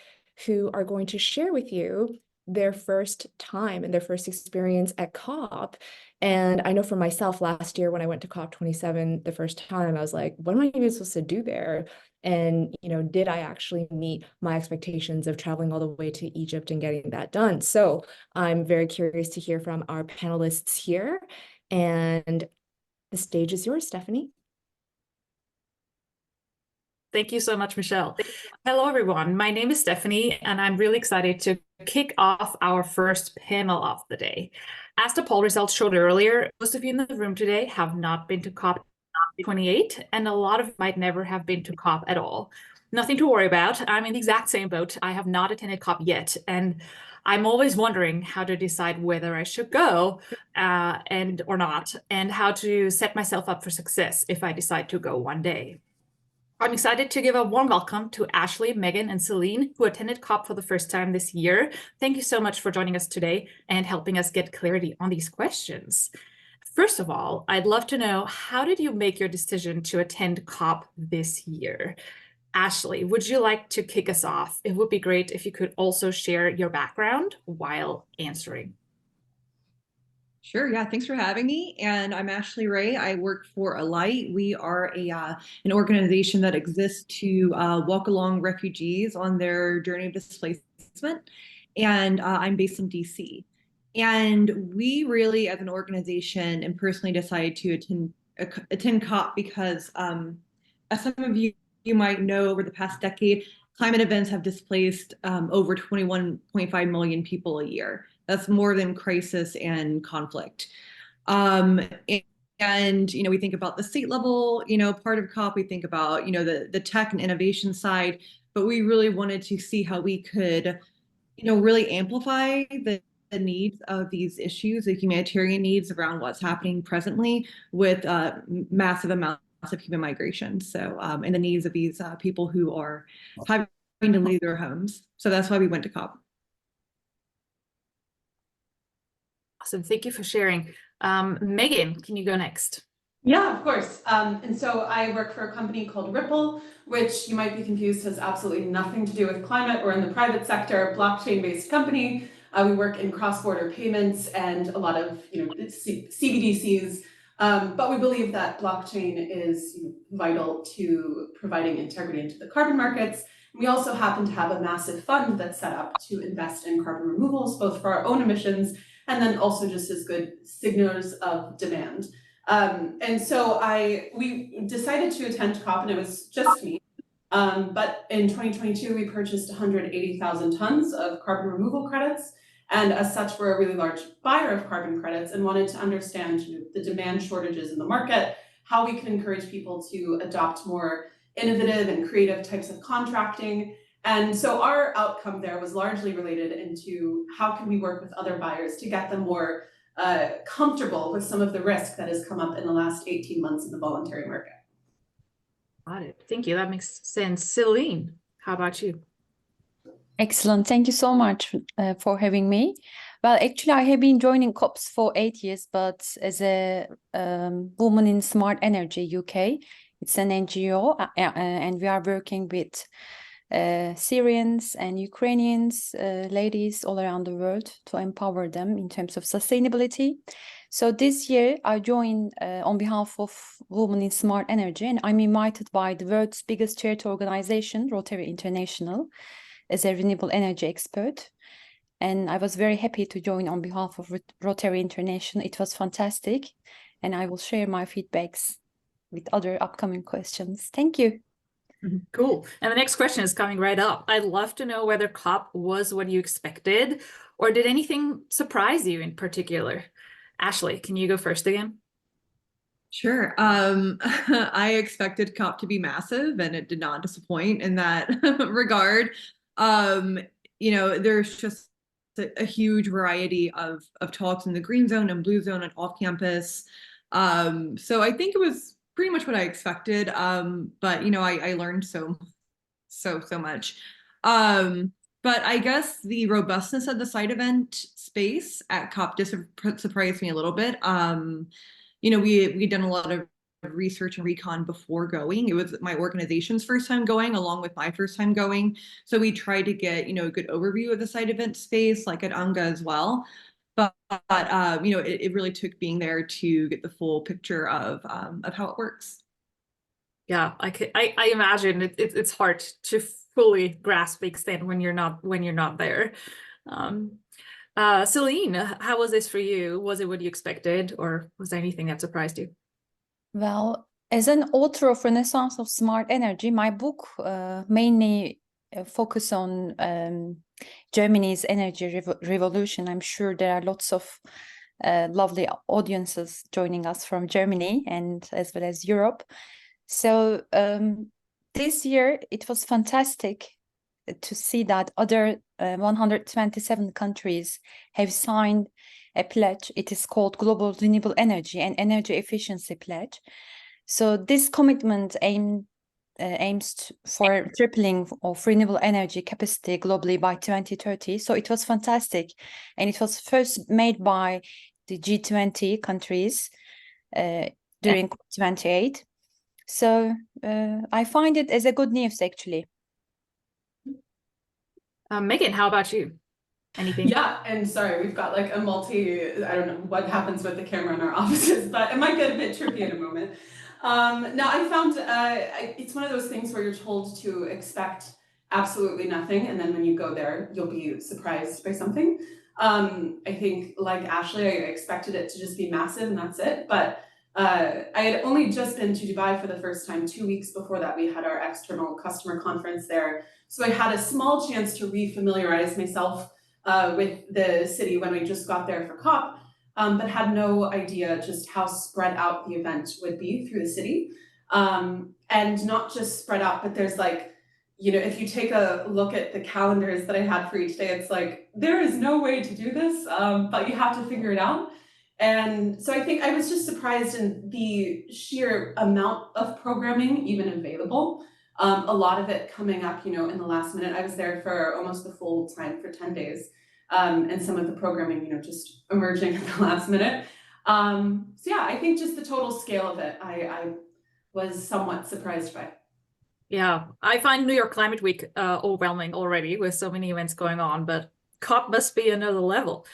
who are going to share with you their first time and their first experience at COP. And I know for myself, last year when I went to COP27 the first time, I was like, what am I even supposed to do there? And, did I actually meet my expectations of traveling all the way to Egypt and getting that done? So I'm very curious to hear from our panelists here. And the stage is yours, Stephanie. Thank you so much, Michelle. Hello, everyone. My name is Stephanie, and I'm really excited to kick off our first panel of the day. As the poll results showed earlier, most of you in the room today have not been to COP28, and a lot of you might never have been to COP at all. Nothing to worry about. I'm in the exact same boat. I have not attended COP yet, and I'm always wondering how to decide whether I should go or not, and how to set myself up for success if I decide to go one day. I'm excited to give a warm welcome to Ashley, Meghan, and Selin, who attended COP for the first time this year. Thank you so much for joining us today and helping us get clarity on these questions. First of all, I'd love to know, how did you make your decision to attend COP this year? Ashley, would you like to kick us off? It would be great if you could also share your background while answering. Sure. Yeah. Thanks for having me. And I'm Ashley Ray. I work for Alight. We are an organization that exists to walk along refugees on their journey of displacement. And I'm based in DC. And we really, as an organization, and personally decided to attend COP because, as some of you might know, over the past decade, climate events have displaced over 21.5 million people a year. That's more than crisis and conflict. And we think about the state level, part of COP, we think about, the tech and innovation side, but we really wanted to see how we could, really amplify the needs of these issues, the humanitarian needs around what's happening presently with massive amounts of human migration. So, and the needs of these people who are having to leave their homes. So that's why we went to COP. Awesome. Thank you for sharing. Meghan, can you go next? Yeah, of course. And so I work for a company called Ripple, which you might be confused has absolutely nothing to do with climate. We're in the private sector, blockchain-based company. We work in cross-border payments and a lot of CBDCs. But we believe that blockchain is vital to providing integrity into the carbon markets. We also happen to have a massive fund that's set up to invest in carbon removals, both for our own emissions and then also just as good signals of demand. And so we decided to attend COP, and it was just me. But in 2022, we purchased 180,000 tons of carbon removal credits. And as such, we're a really large buyer of carbon credits and wanted to understand the demand shortages in the market, how we can encourage people to adopt more innovative and creative types of contracting. And so our outcome there was largely related into how can we work with other buyers to get them more comfortable with some of the risk that has come up in the last 18 months in the voluntary market. Got it. Thank you. That makes sense. Selin, how about you? Excellent. Thank you so much for having me. Well, actually, I have been joining COPs for 8 years, but as a woman in Smart Energy UK, it's an NGO, and we are working with Syrians and Ukrainians, ladies all around the world to empower them in terms of sustainability. So this year I joined on behalf of Women in Smart Energy, and I'm invited by the world's biggest charity organization, Rotary International, as a renewable energy expert. And I was very happy to join on behalf of Rotary International. It was fantastic, and I will share my feedbacks with other upcoming questions. Thank you. Cool. And the next question is coming right up. I'd love to know whether COP was what you expected, or did anything surprise you in particular? Ashley, can you go first again? Sure. I expected COP to be massive, and it did not disappoint in that regard. You know, there's just a huge variety of talks in the green zone and blue zone and off campus. So I think it was pretty much what I expected. But you know, I learned so much. But I guess the robustness of the side event space at COP just surprised me a little bit. You know, we'd done a lot of research and recon before going. It was my organization's first time going, along with my first time going. So we tried to get, you know, a good overview of the side event space, like at UNGA as well. But you know, it really took being there to get the full picture of how it works. Yeah, I imagine it's hard to fully grasp the extent when you're not there. Selin, how was this for you? Was it what you expected, or was there anything that surprised you? Well, as an author of Renaissance of Smart Energy, my book mainly focus on Germany's energy revolution. I'm sure there are lots of lovely audiences joining us from Germany and as well as Europe. So this year it was fantastic to see that other 127 countries have signed a pledge. It is called Global Renewable Energy and Energy Efficiency Pledge. So this commitment aims for tripling of renewable energy capacity globally by 2030. So it was fantastic. And it was first made by the G20 countries during COP28. So I find it as a good news, actually. Meghan, how about you? Anything? Yeah, and sorry, we've got like I don't know what happens with the camera in our offices, but it might get a bit trippy in a moment. No, I found it's one of those things where you're told to expect absolutely nothing, and then when you go there, you'll be surprised by something. I think, like Ashley, I expected it to just be massive and that's it, but I had only just been to Dubai for the first time. 2 weeks before that, we had our external customer conference there. So I had a small chance to refamiliarize myself with the city when we just got there for COP, but had no idea just how spread out the event would be through the city. And not just spread out, but there's like, you know, if you take a look at the calendars that I had for each day, it's like, there is no way to do this, but you have to figure it out. And so I think I was just surprised in the sheer amount of programming even available. A lot of it coming up, you know, in the last minute. I was there for almost the full time for 10 days. And some of the programming, you know, just emerging at the last minute. So yeah, I think just the total scale of it, I was somewhat surprised by. Yeah, I find New York Climate Week overwhelming already with so many events going on, but COP must be another level.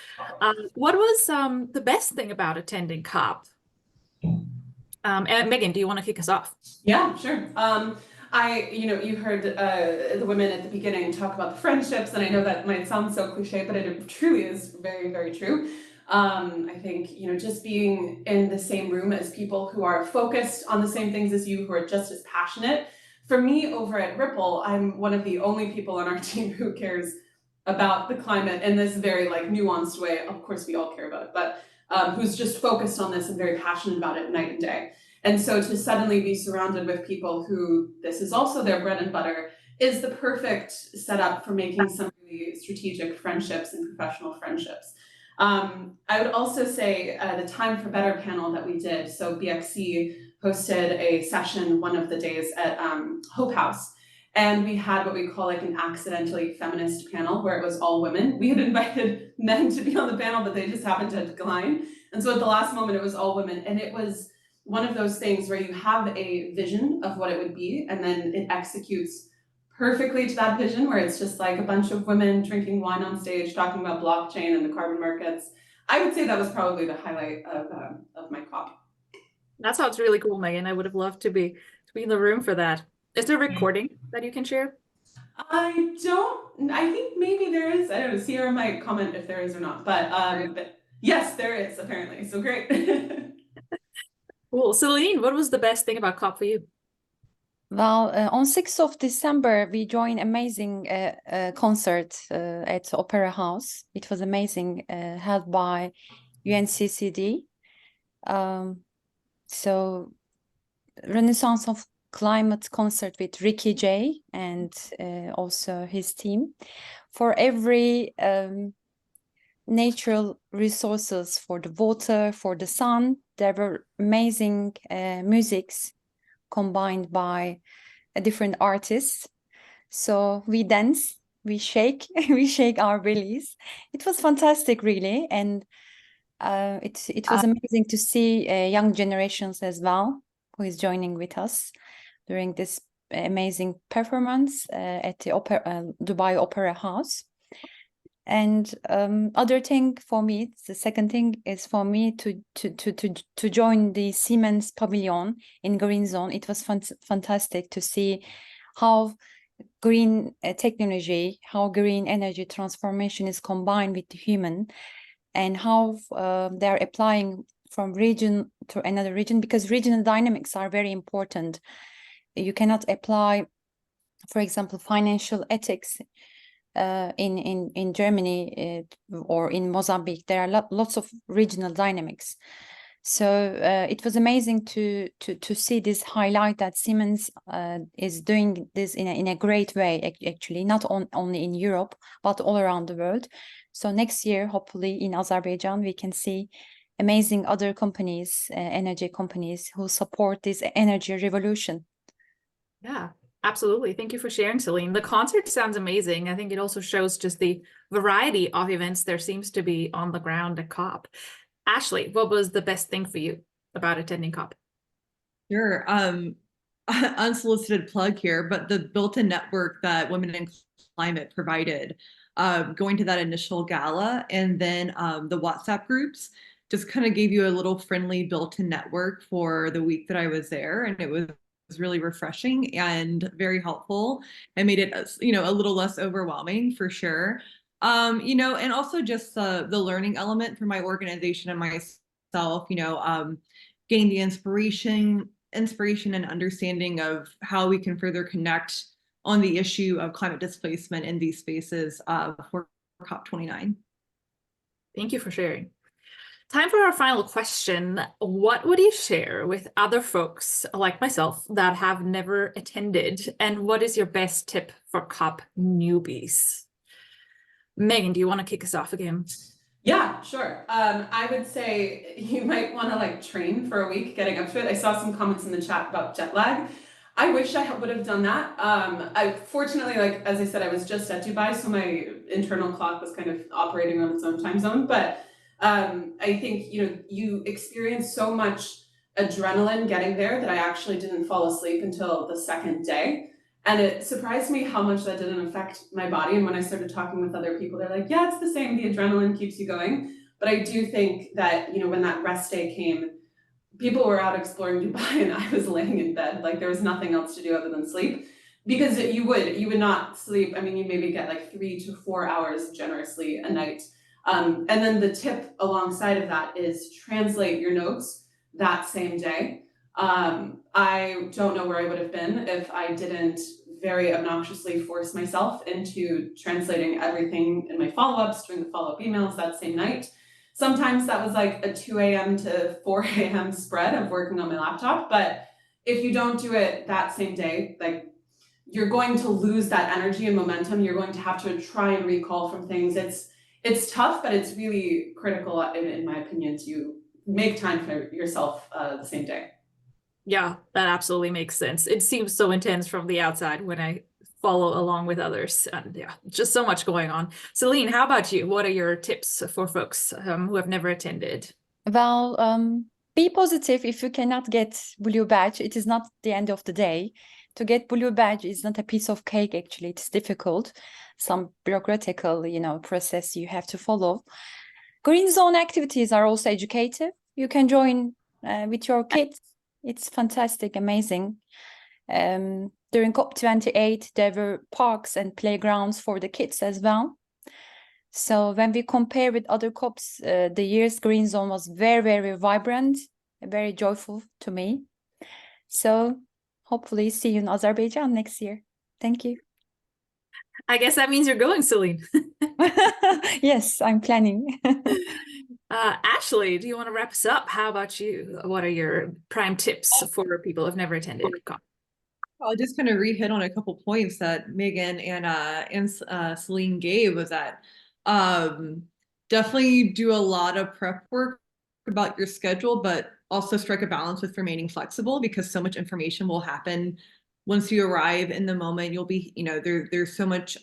What was the best thing about attending COP? And Meghan, do you want to kick us off? Yeah, sure. You know, you heard the women at the beginning talk about the friendships, and I know that might sound so cliche, but it truly is very, very true. I think, you know, just being in the same room as people who are focused on the same things as you, who are just as passionate. For me, over at Ripple, I'm one of the only people on our team who cares about the climate in this very like nuanced way. Of course, we all care about it, but who's just focused on this and very passionate about it night and day. And so to suddenly be surrounded with people who this is also their bread and butter is the perfect setup for making some really strategic friendships and professional friendships. I would also say the Time for Better panel that we did. So BXC hosted a session one of the days at Hope House. And we had what we call like an accidentally feminist panel where it was all women. We had invited men to be on the panel, but they just happened to decline. And so at the last moment, it was all women. And it was one of those things where you have a vision of what it would be, and then it executes perfectly to that vision, where it's just like a bunch of women drinking wine on stage, talking about blockchain and the carbon markets. I would say that was probably the highlight of my COP. That sounds really cool, Megan. I would have loved to be in the room for that. Is there a recording that you can share? I think maybe there is. I don't know. Sierra might comment if there is or not. But yes, there is apparently. So great. Cool. Selin, what was the best thing about COP for you? Well, on 6th of December, we joined amazing concert at Opera House. It was amazing, held by UNCCD. So Renaissance of Climate concert with Ricky J and also his team. For every natural resources, for the water, for the sun, there were amazing musics combined by different artists. So we dance, we shake, we shake our bellies. It was fantastic, really, and it was amazing to see young generations as well who is joining with us during this amazing performance at the Dubai Opera House. And other thing for me, the second thing is for me to join the Siemens pavilion in Green Zone. It was fantastic to see how green technology, how green energy transformation is combined with the human, and how they're applying from region to another region, because regional dynamics are very important. You cannot apply, for example, financial ethics in Germany or in Mozambique. There are lots of regional dynamics. So it was amazing to see this highlight that Siemens is doing this in a great way, actually, not only in Europe, but all around the world. So next year, hopefully in Azerbaijan, we can see amazing other companies, energy companies who support this energy revolution. Yeah, absolutely. Thank you for sharing, Selin. The concert sounds amazing. I think it also shows just the variety of events there seems to be on the ground at COP. Ashley, what was the best thing for you about attending COP? Sure. Unsolicited plug here, but the built-in network that Women in Climate provided, going to that initial gala and then the WhatsApp groups just kind of gave you a little friendly built-in network for the week that I was there. And it was really refreshing and very helpful and made it, a little less overwhelming for sure. And also just the learning element for my organization and myself, gain the inspiration and understanding of how we can further connect on the issue of climate displacement in these spaces for COP29. Thank you for sharing. Time for our final question. What would you share with other folks like myself that have never attended? And what is your best tip for COP newbies? Megan, do you want to kick us off again? Yeah, sure. I would say you might want to train for a week getting up to it. I saw some comments in the chat about jet lag. I wish I would have done that. I fortunately, as I said, I was just at Dubai, so my internal clock was kind of operating on its own time zone. But I think, you experience so much adrenaline getting there that I actually didn't fall asleep until the second day. And it surprised me how much that didn't affect my body. And when I started talking with other people, they're like, yeah, it's the same. The adrenaline keeps you going. But I do think that, when that rest day came, people were out exploring Dubai and I was laying in bed. There was nothing else to do other than sleep, because you would not sleep. I mean, you maybe get 3 to 4 hours generously a night. And then the tip alongside of that is translate your notes that same day. I don't know where I would have been if I didn't very obnoxiously force myself into translating everything in my follow-ups, doing the follow-up emails that same night. Sometimes that was a 2 a.m. to 4 a.m. spread of working on my laptop. But if you don't do it that same day, you're going to lose that energy and momentum. You're going to have to try and recall from things. it's tough, but it's really critical, in my opinion, to make time for yourself the same day. Yeah, that absolutely makes sense. It seems so intense from the outside when I follow along with others. And yeah, just so much going on. Selin, how about you? What are your tips for folks who have never attended? Well, be positive. If you cannot get blue badge, it is not the end of the day. To get blue badge is not a piece of cake, actually. It's difficult. Some bureaucratical, process you have to follow. Green zone activities are also educative. You can join with your kids. It's fantastic, amazing. During COP28, there were parks and playgrounds for the kids as well. So when we compare with other COPs, the year's green zone was very, very vibrant, very joyful to me. So hopefully see you in Azerbaijan next year. Thank you. I guess that means you're going, Selin. Yes, I'm planning. Ashley, do you want to wrap us up? How about you? What are your prime tips for people who've never attended COP? I'll just kind of re-hit on a couple points that Megan and Selin gave, was that definitely do a lot of prep work about your schedule, but also strike a balance with remaining flexible, because so much information will happen once you arrive. In the moment, you'll be, there's so much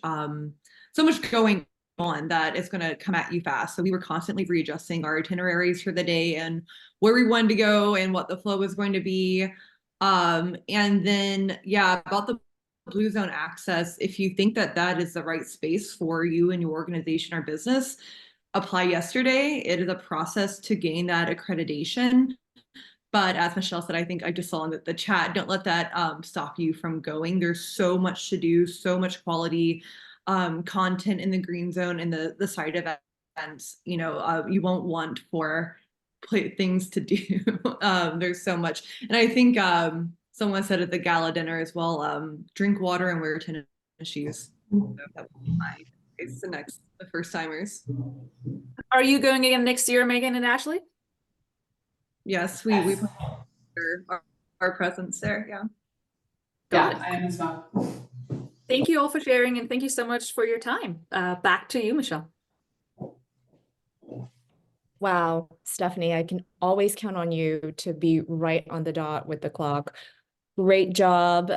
going on that it's going to come at you fast. So we were constantly readjusting our itineraries for the day and where we wanted to go and what the flow was going to be. And then, yeah, about the blue zone access, if you think that that is the right space for you and your organization or business, apply yesterday. It is a process to gain that accreditation. But as Michelle said, I think I just saw in the chat, don't let that stop you from going. There's so much to do, so much quality content in the green zone and the side events. You won't want for things to do. There's so much. And I think someone said at the gala dinner as well, drink water and wear tennis shoes. So that would be my advice to the first timers. Are you going again next year, Megan and Ashley? Yes, we put our presence there. Yeah. Yeah, I am as well. Thank you all for sharing, and thank you so much for your time. Back to you, Michelle. Wow, Stephanie, I can always count on you to be right on the dot with the clock. Great job.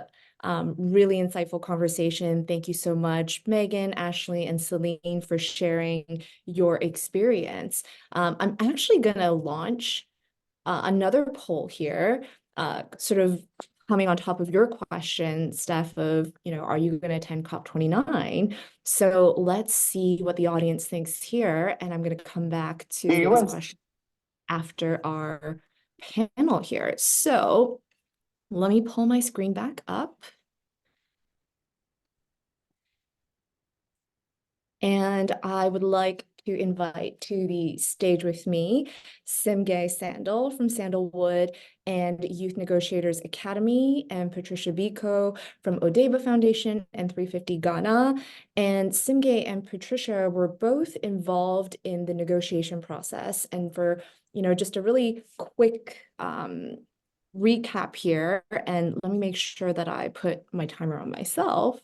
Really insightful conversation. Thank you so much, Megan, Ashley, and Selin, for sharing your experience. I'm actually going to launch another poll here, sort of coming on top of your question, Steph, of, are you going to attend COP29? So let's see what the audience thinks here. And I'm going to come back to this question after our panel here. So let me pull my screen back up. And I would like to invite to the stage with me Simge Sandal from Sandalwood and Youth Negotiators Academy, and Patricia Bekoe from Odeba Foundation and 350 Ghana. And Simge and Patricia were both involved in the negotiation process. And for, just a really quick recap here, and let me make sure that I put my timer on myself.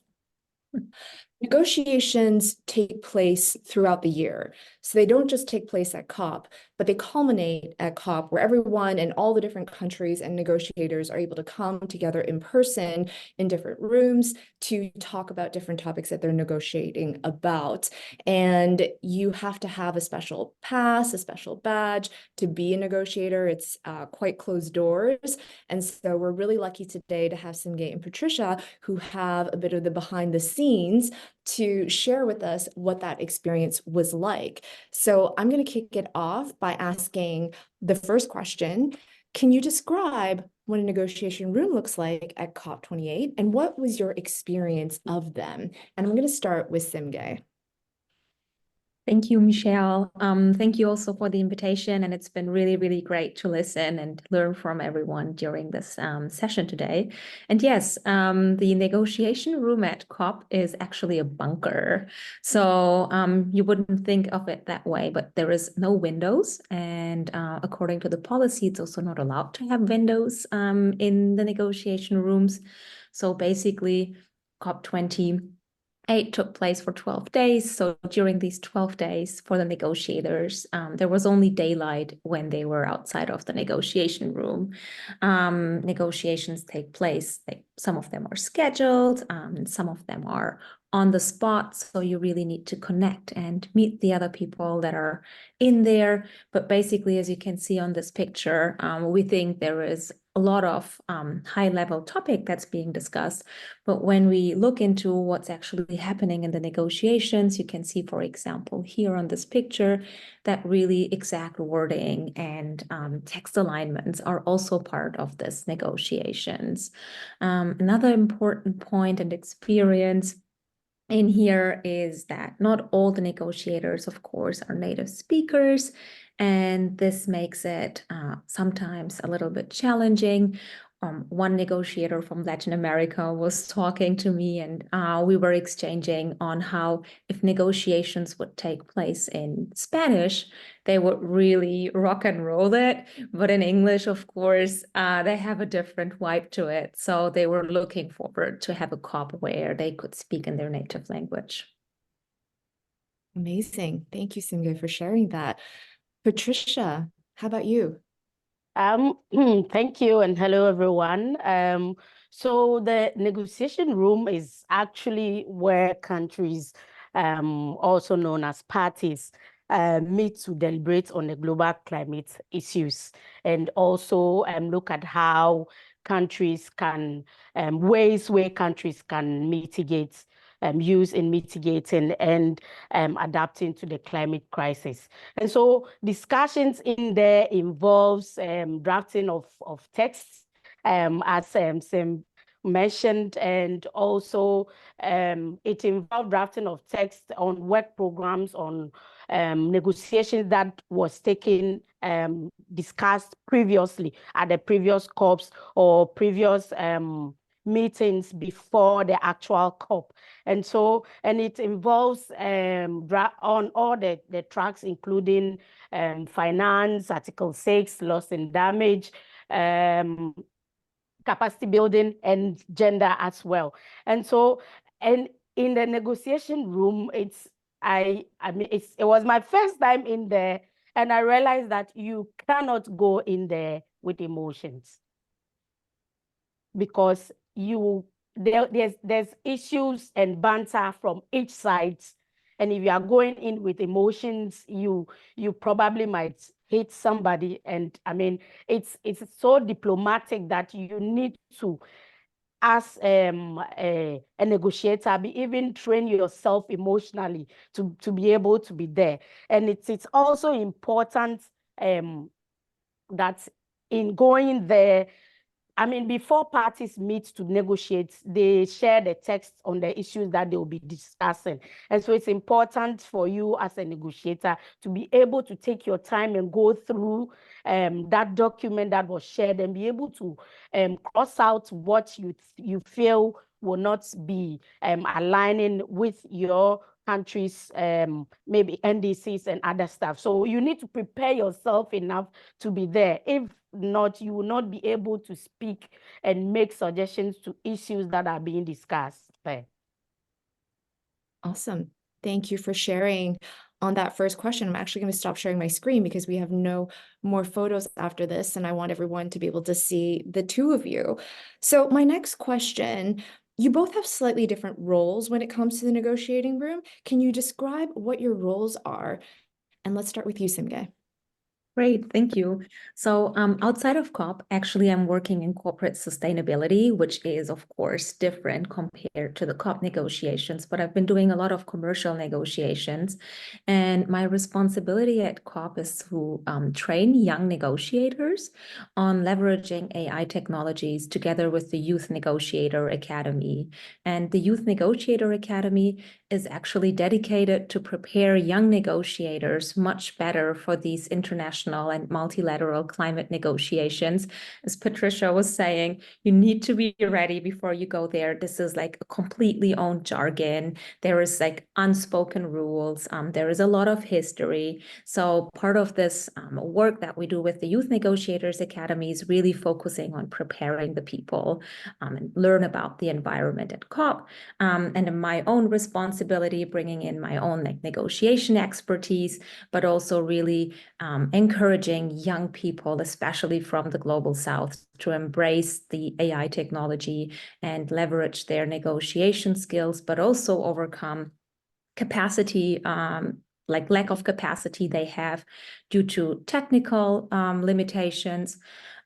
Negotiations take place throughout the year. So they don't just take place at COP, but they culminate at COP, where everyone in all the different countries and negotiators are able to come together in person in different rooms to talk about different topics that they're negotiating about. And you have to have a special pass, a special badge to be a negotiator. It's quite closed doors. And so we're really lucky today to have Simge and Patricia, who have a bit of the behind the scenes to share with us what that experience was like. So I'm going to kick it off by asking the first question. Can you describe what a negotiation room looks like at COP28, and what was your experience of them? And I'm going to start with Simge. Thank you, Michelle. Thank you also for the invitation, and it's been really, really great to listen and learn from everyone during this session today. And yes, the negotiation room at COP is actually a bunker. So you wouldn't think of it that way, but there is no windows. And according to the policy, it's also not allowed to have windows in the negotiation rooms. So basically, COP28 COP28 took place for 12 days. So during these 12 days for the negotiators, there was only daylight when they were outside of the negotiation room. Negotiations take place, some of them are scheduled, and some of them are on the spot. So you really need to connect and meet the other people that are in there. But basically, as you can see on this picture, we think there is a lot of high-level topic that's being discussed. But when we look into what's actually happening in the negotiations, you can see, for example, here on this picture, that really exact wording and text alignments are also part of this negotiations. Another important point and experience in here is that not all the negotiators, of course, are native speakers, and this makes it sometimes a little bit challenging. One negotiator from Latin America was talking to me, and we were exchanging on how if negotiations would take place in Spanish, they would really rock and roll it. But in English, of course, they have a different vibe to it. So they were looking forward to have a COP where they could speak in their native language. Amazing. Thank you, Simge, for sharing that. Patricia, how about you? Thank you and hello everyone. So the negotiation room is actually where countries, also known as parties, meet to deliberate on the global climate issues and also look at how countries can, ways where countries can mitigate use in mitigating and adapting to the climate crisis. And so discussions in there involves drafting of texts, as Sim mentioned, and also it involved drafting of text on work programs on negotiations that was taken, discussed previously at the previous COPs or previous meetings before the actual COP. And so, and it involves on all the tracks, including finance, Article 6, loss and damage, capacity building, and gender as well. And so, and in the negotiation room, it was my first time in there, and I realized that you cannot go in there with emotions, because there's issues and banter from each side, and if you are going in with emotions, you probably might hit somebody. And I mean, it's so diplomatic that you need to, as a negotiator, even train yourself emotionally to be able to be there. And it's also important that in going there, I mean, before parties meet to negotiate, they share the text on the issues that they will be discussing. And so it's important for you as a negotiator to be able to take your time and go through that document that was shared and be able to cross out what you feel will not be aligning with your country's maybe NDCs and other stuff. So you need to prepare yourself enough to be there. If not, you will not be able to speak and make suggestions to issues that are being discussed there. Awesome. Thank you for sharing on that first question. I'm actually going to stop sharing my screen because we have no more photos after this, and I want everyone to be able to see the two of you. So my next question, you both have slightly different roles when it comes to the negotiating room. Can you describe what your roles are? And let's start with you, Simge. Great, thank you. So outside of COP, actually, I'm working in corporate sustainability, which is, of course, different compared to the COP negotiations, but I've been doing a lot of commercial negotiations. And my responsibility at COP is to train young negotiators on leveraging AI technologies together with the Youth Negotiator Academy. And the Youth Negotiator Academy is actually dedicated to prepare young negotiators much better for these international international and multilateral climate negotiations. As Patricia was saying, you need to be ready before you go there. This is like a completely own jargon. There is like unspoken rules. There is a lot of history. So part of this work that we do with the Youth Negotiators Academy is really focusing on preparing the people and learn about the environment at COP. And in my own responsibility, bringing in my own like negotiation expertise, but also really encouraging young people, especially from the Global South, to embrace the AI technology and leverage their negotiation skills, but also overcome capacity, like lack of capacity they have due to technical limitations,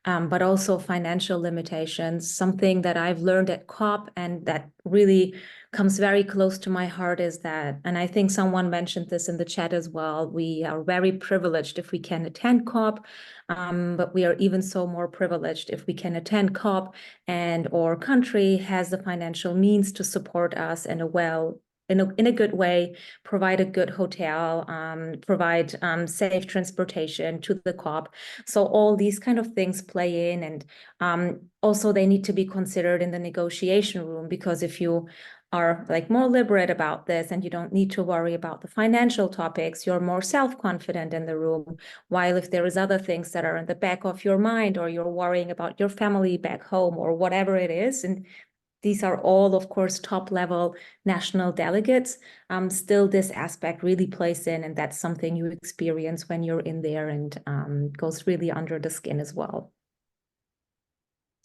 but also financial limitations. Something that I've learned at COP and that really comes very close to my heart is that, and I think someone mentioned this in the chat as well, we are very privileged if we can attend COP, but we are even so more privileged if we can attend COP and our country has the financial means to support us in a good way, provide a good hotel, provide safe transportation to the COP. So all these kind of things play in, and also they need to be considered in the negotiation room, because if you are like more liberate about this and you don't need to worry about the financial topics, you're more self-confident in the room. While if there is other things that are in the back of your mind, or you're worrying about your family back home or whatever it is, and these are all, of course, top-level national delegates, still this aspect really plays in, and that's something you experience when you're in there, and goes really under the skin as well.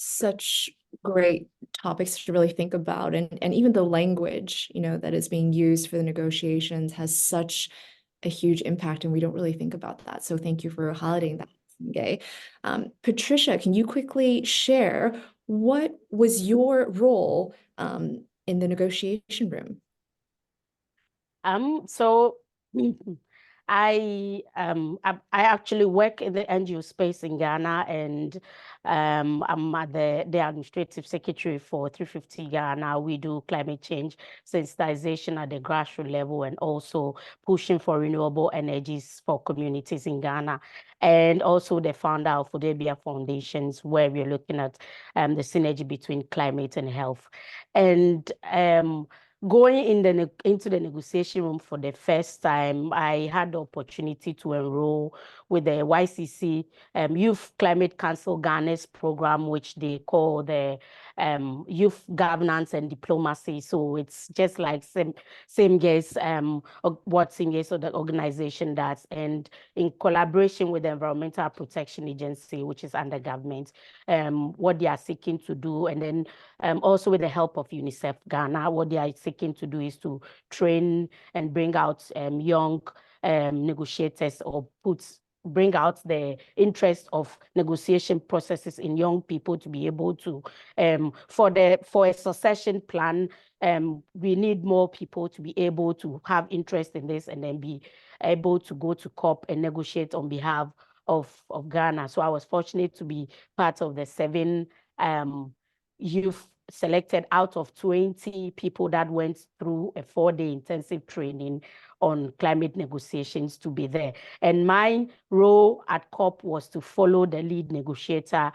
Such great topics to really think about, and even the language, that is being used for the negotiations has such a huge impact, and we don't really think about that. So thank you for highlighting that, Simge. Patricia, can you quickly share what was your role in the negotiation room? So I actually work in the NGO space in Ghana, and I'm at the administrative secretary for 350 Ghana. We do climate change sensitization at the grassroots level, and also pushing for renewable energies for communities in Ghana, and also the founder of Odebia Foundations, where we're looking at the synergy between climate and health. And going into the negotiation room for the first time, I had the opportunity to enroll with the YCC Youth Climate Council Ghana's program, which they call the Youth Governance and Diplomacy. So it's just like Simge's what Simge's the organization does, and in collaboration with the Environmental Protection Agency, which is under government, what they are seeking to do, and then also with the help of UNICEF Ghana, what they are seeking to do is to train and bring out young negotiators, or bring out the interest of negotiation processes in young people to be able to, for a succession plan, we need more people to be able to have interest in this and then be able to go to COP and negotiate on behalf of Ghana. So I was fortunate to be part of the 7 youth selected out of 20 people that went through a 4-day intensive training on climate negotiations to be there. And my role at COP was to follow the lead negotiators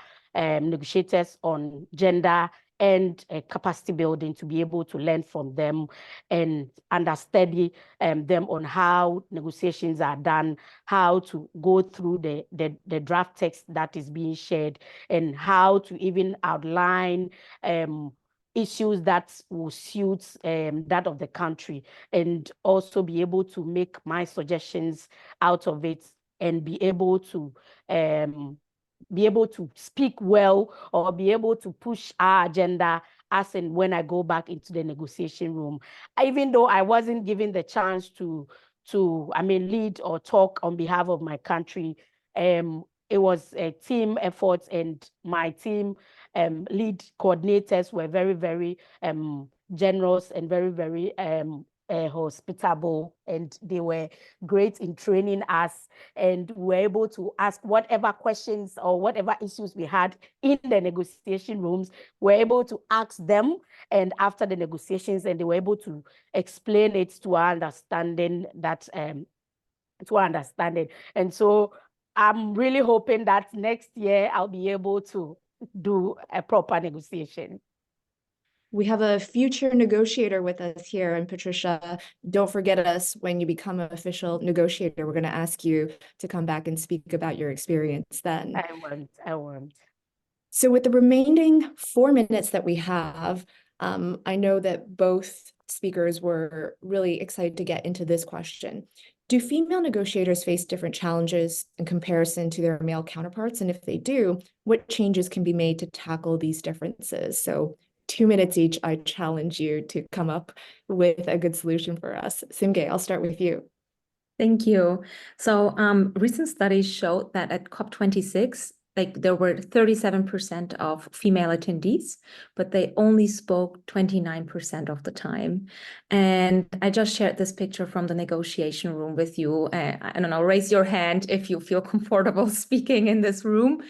on gender and capacity building, to be able to learn from them and understudy them on how negotiations are done, how to go through the draft text that is being shared, and how to even outline issues that will suit that of the country, and also be able to make my suggestions out of it, and be able to speak well, or be able to push our agenda as and when I go back into the negotiation room. Even though I wasn't given the chance to lead or talk on behalf of my country, it was a team effort, and my team lead coordinators were very, very generous and very, very hospitable, and they were great in training us, and we were able to ask whatever questions or whatever issues we had in the negotiation rooms. We were able to ask them, and after the negotiations, and they were able to explain it to our understanding. And so I'm really hoping that next year I'll be able to do a proper negotiation. We have a future negotiator with us here, and Patricia, don't forget us when you become an official negotiator. We're going to ask you to come back and speak about your experience then. I won't. So with the remaining 4 minutes that we have, I know that both speakers were really excited to get into this question. Do female negotiators face different challenges in comparison to their male counterparts? And if they do, what changes can be made to tackle these differences? So 2 minutes each, I challenge you to come up with a good solution for us. Simge, I'll start with you. Thank you. So recent studies showed that at COP26, there were 37% of female attendees, but they only spoke 29% of the time. And I just shared this picture from the negotiation room with you. I don't know, raise your hand if you feel comfortable speaking in this room.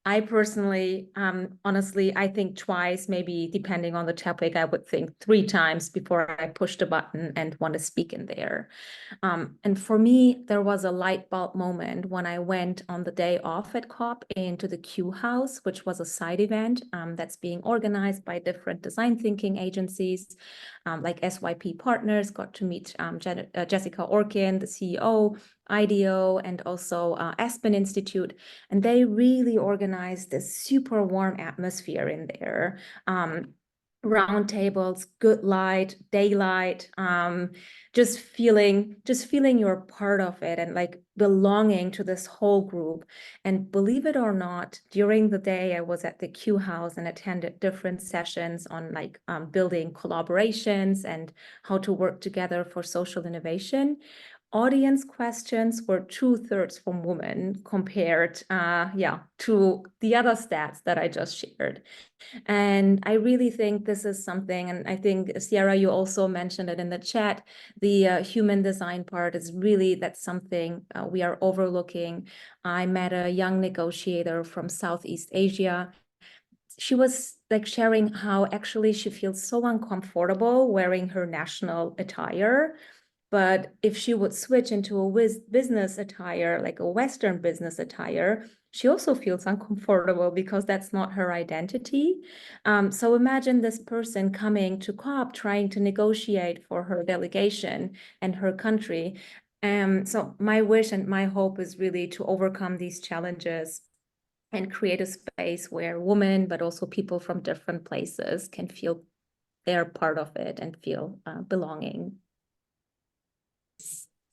I personally, honestly, I think twice, maybe depending on the topic, I would think 3 times before I push the button and want to speak in there. And for me, there was a light bulb moment when I went on the day off at COP into the Q House, which was a side event that's being organized by different design thinking agencies, like SYP Partners, got to meet Jessica Orkin, the CEO, IDEO, and also Aspen Institute. And they really organized this super warm atmosphere in there. Round tables, good light, daylight, just feeling you're part of it and like belonging to this whole group. And believe it or not, during the day I was at the Q House and attended different sessions on like building collaborations and how to work together for social innovation. Audience questions were 2/3 from women compared to the other stats that I just shared. And I really think this is something, and I think, Kiara, you also mentioned it in the chat, the human design part is really, that's something we are overlooking. I met a young negotiator from Southeast Asia. She was like sharing how actually she feels so uncomfortable wearing her national attire. But if she would switch into a business attire, like a Western business attire, she also feels uncomfortable because that's not her identity. So imagine this person coming to COP trying to negotiate for her delegation and her country. So my wish and my hope is really to overcome these challenges and create a space where women, but also people from different places can feel they're part of it and feel belonging.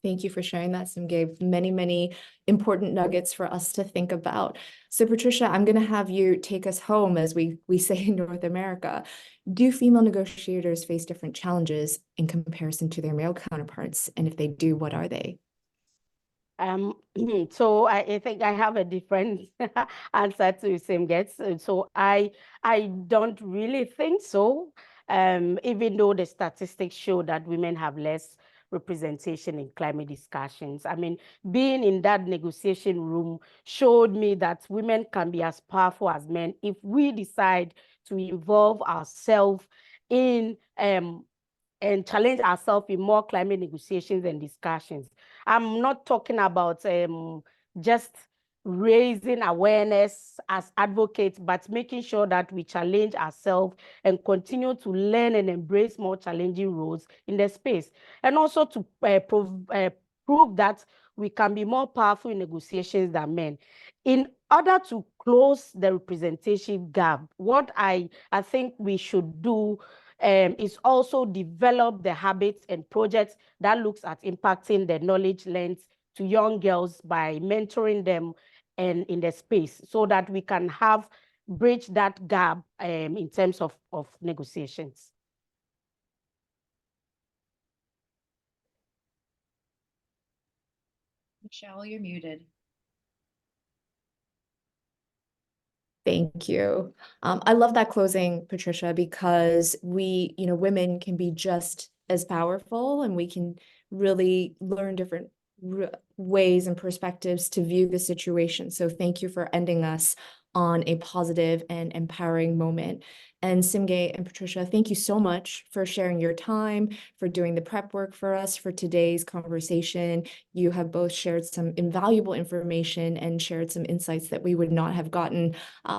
Thank you for sharing that, Simge. Many, many important nuggets for us to think about. So Patricia, I'm going to have you take us home, as we say in North America. Do female negotiators face different challenges in comparison to their male counterparts? And if they do, what are they? So I think I have a different answer to Simge. So I don't really think so. Even though the statistics show that women have less representation in climate discussions. I mean, being in that negotiation room showed me that women can be as powerful as men if we decide to involve ourselves in and challenge ourselves in more climate negotiations and discussions. I'm not talking about just raising awareness as advocates, but making sure that we challenge ourselves and continue to learn and embrace more challenging roles in the space. And also to prove that we can be more powerful in negotiations than men. In order to close the representation gap, what I think we should do is also develop the habits and projects that looks at impacting the knowledge learned to young girls by mentoring them and in the space so that we can have bridge that gap in terms of negotiations. Michelle, you're muted. Thank you. I love that closing, Patricia, because we, women can be just as powerful, and we can really learn different ways and perspectives to view the situation. So thank you for ending us on a positive and empowering moment. And Simge and Patricia, thank you so much for sharing your time, for doing the prep work for us for today's conversation. You have both shared some invaluable information and shared some insights that we would not have gotten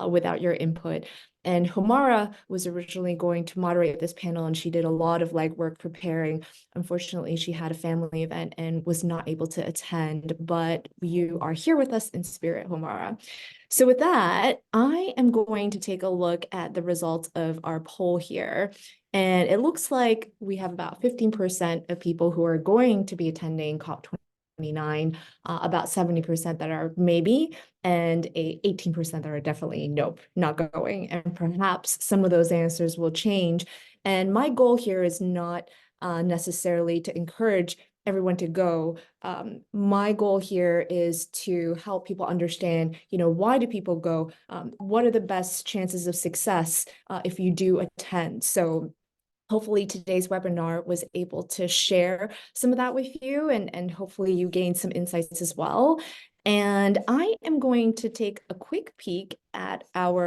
without your input. And Homara was originally going to moderate this panel, and she did a lot of legwork preparing. Unfortunately, she had a family event and was not able to attend, but you are here with us in spirit, Homara. So with that, I am going to take a look at the results of our poll here. And it looks like we have about 15% of people who are going to be attending COP29, about 70% that are maybe, and 18% that are definitely nope, not going. And perhaps some of those answers will change. And my goal here is not necessarily to encourage everyone to go. My goal here is to help people understand, why do people go? What are the best chances of success if you do attend? So hopefully today's webinar was able to share some of that with you, and hopefully you gained some insights as well. And I am going to take a quick peek at our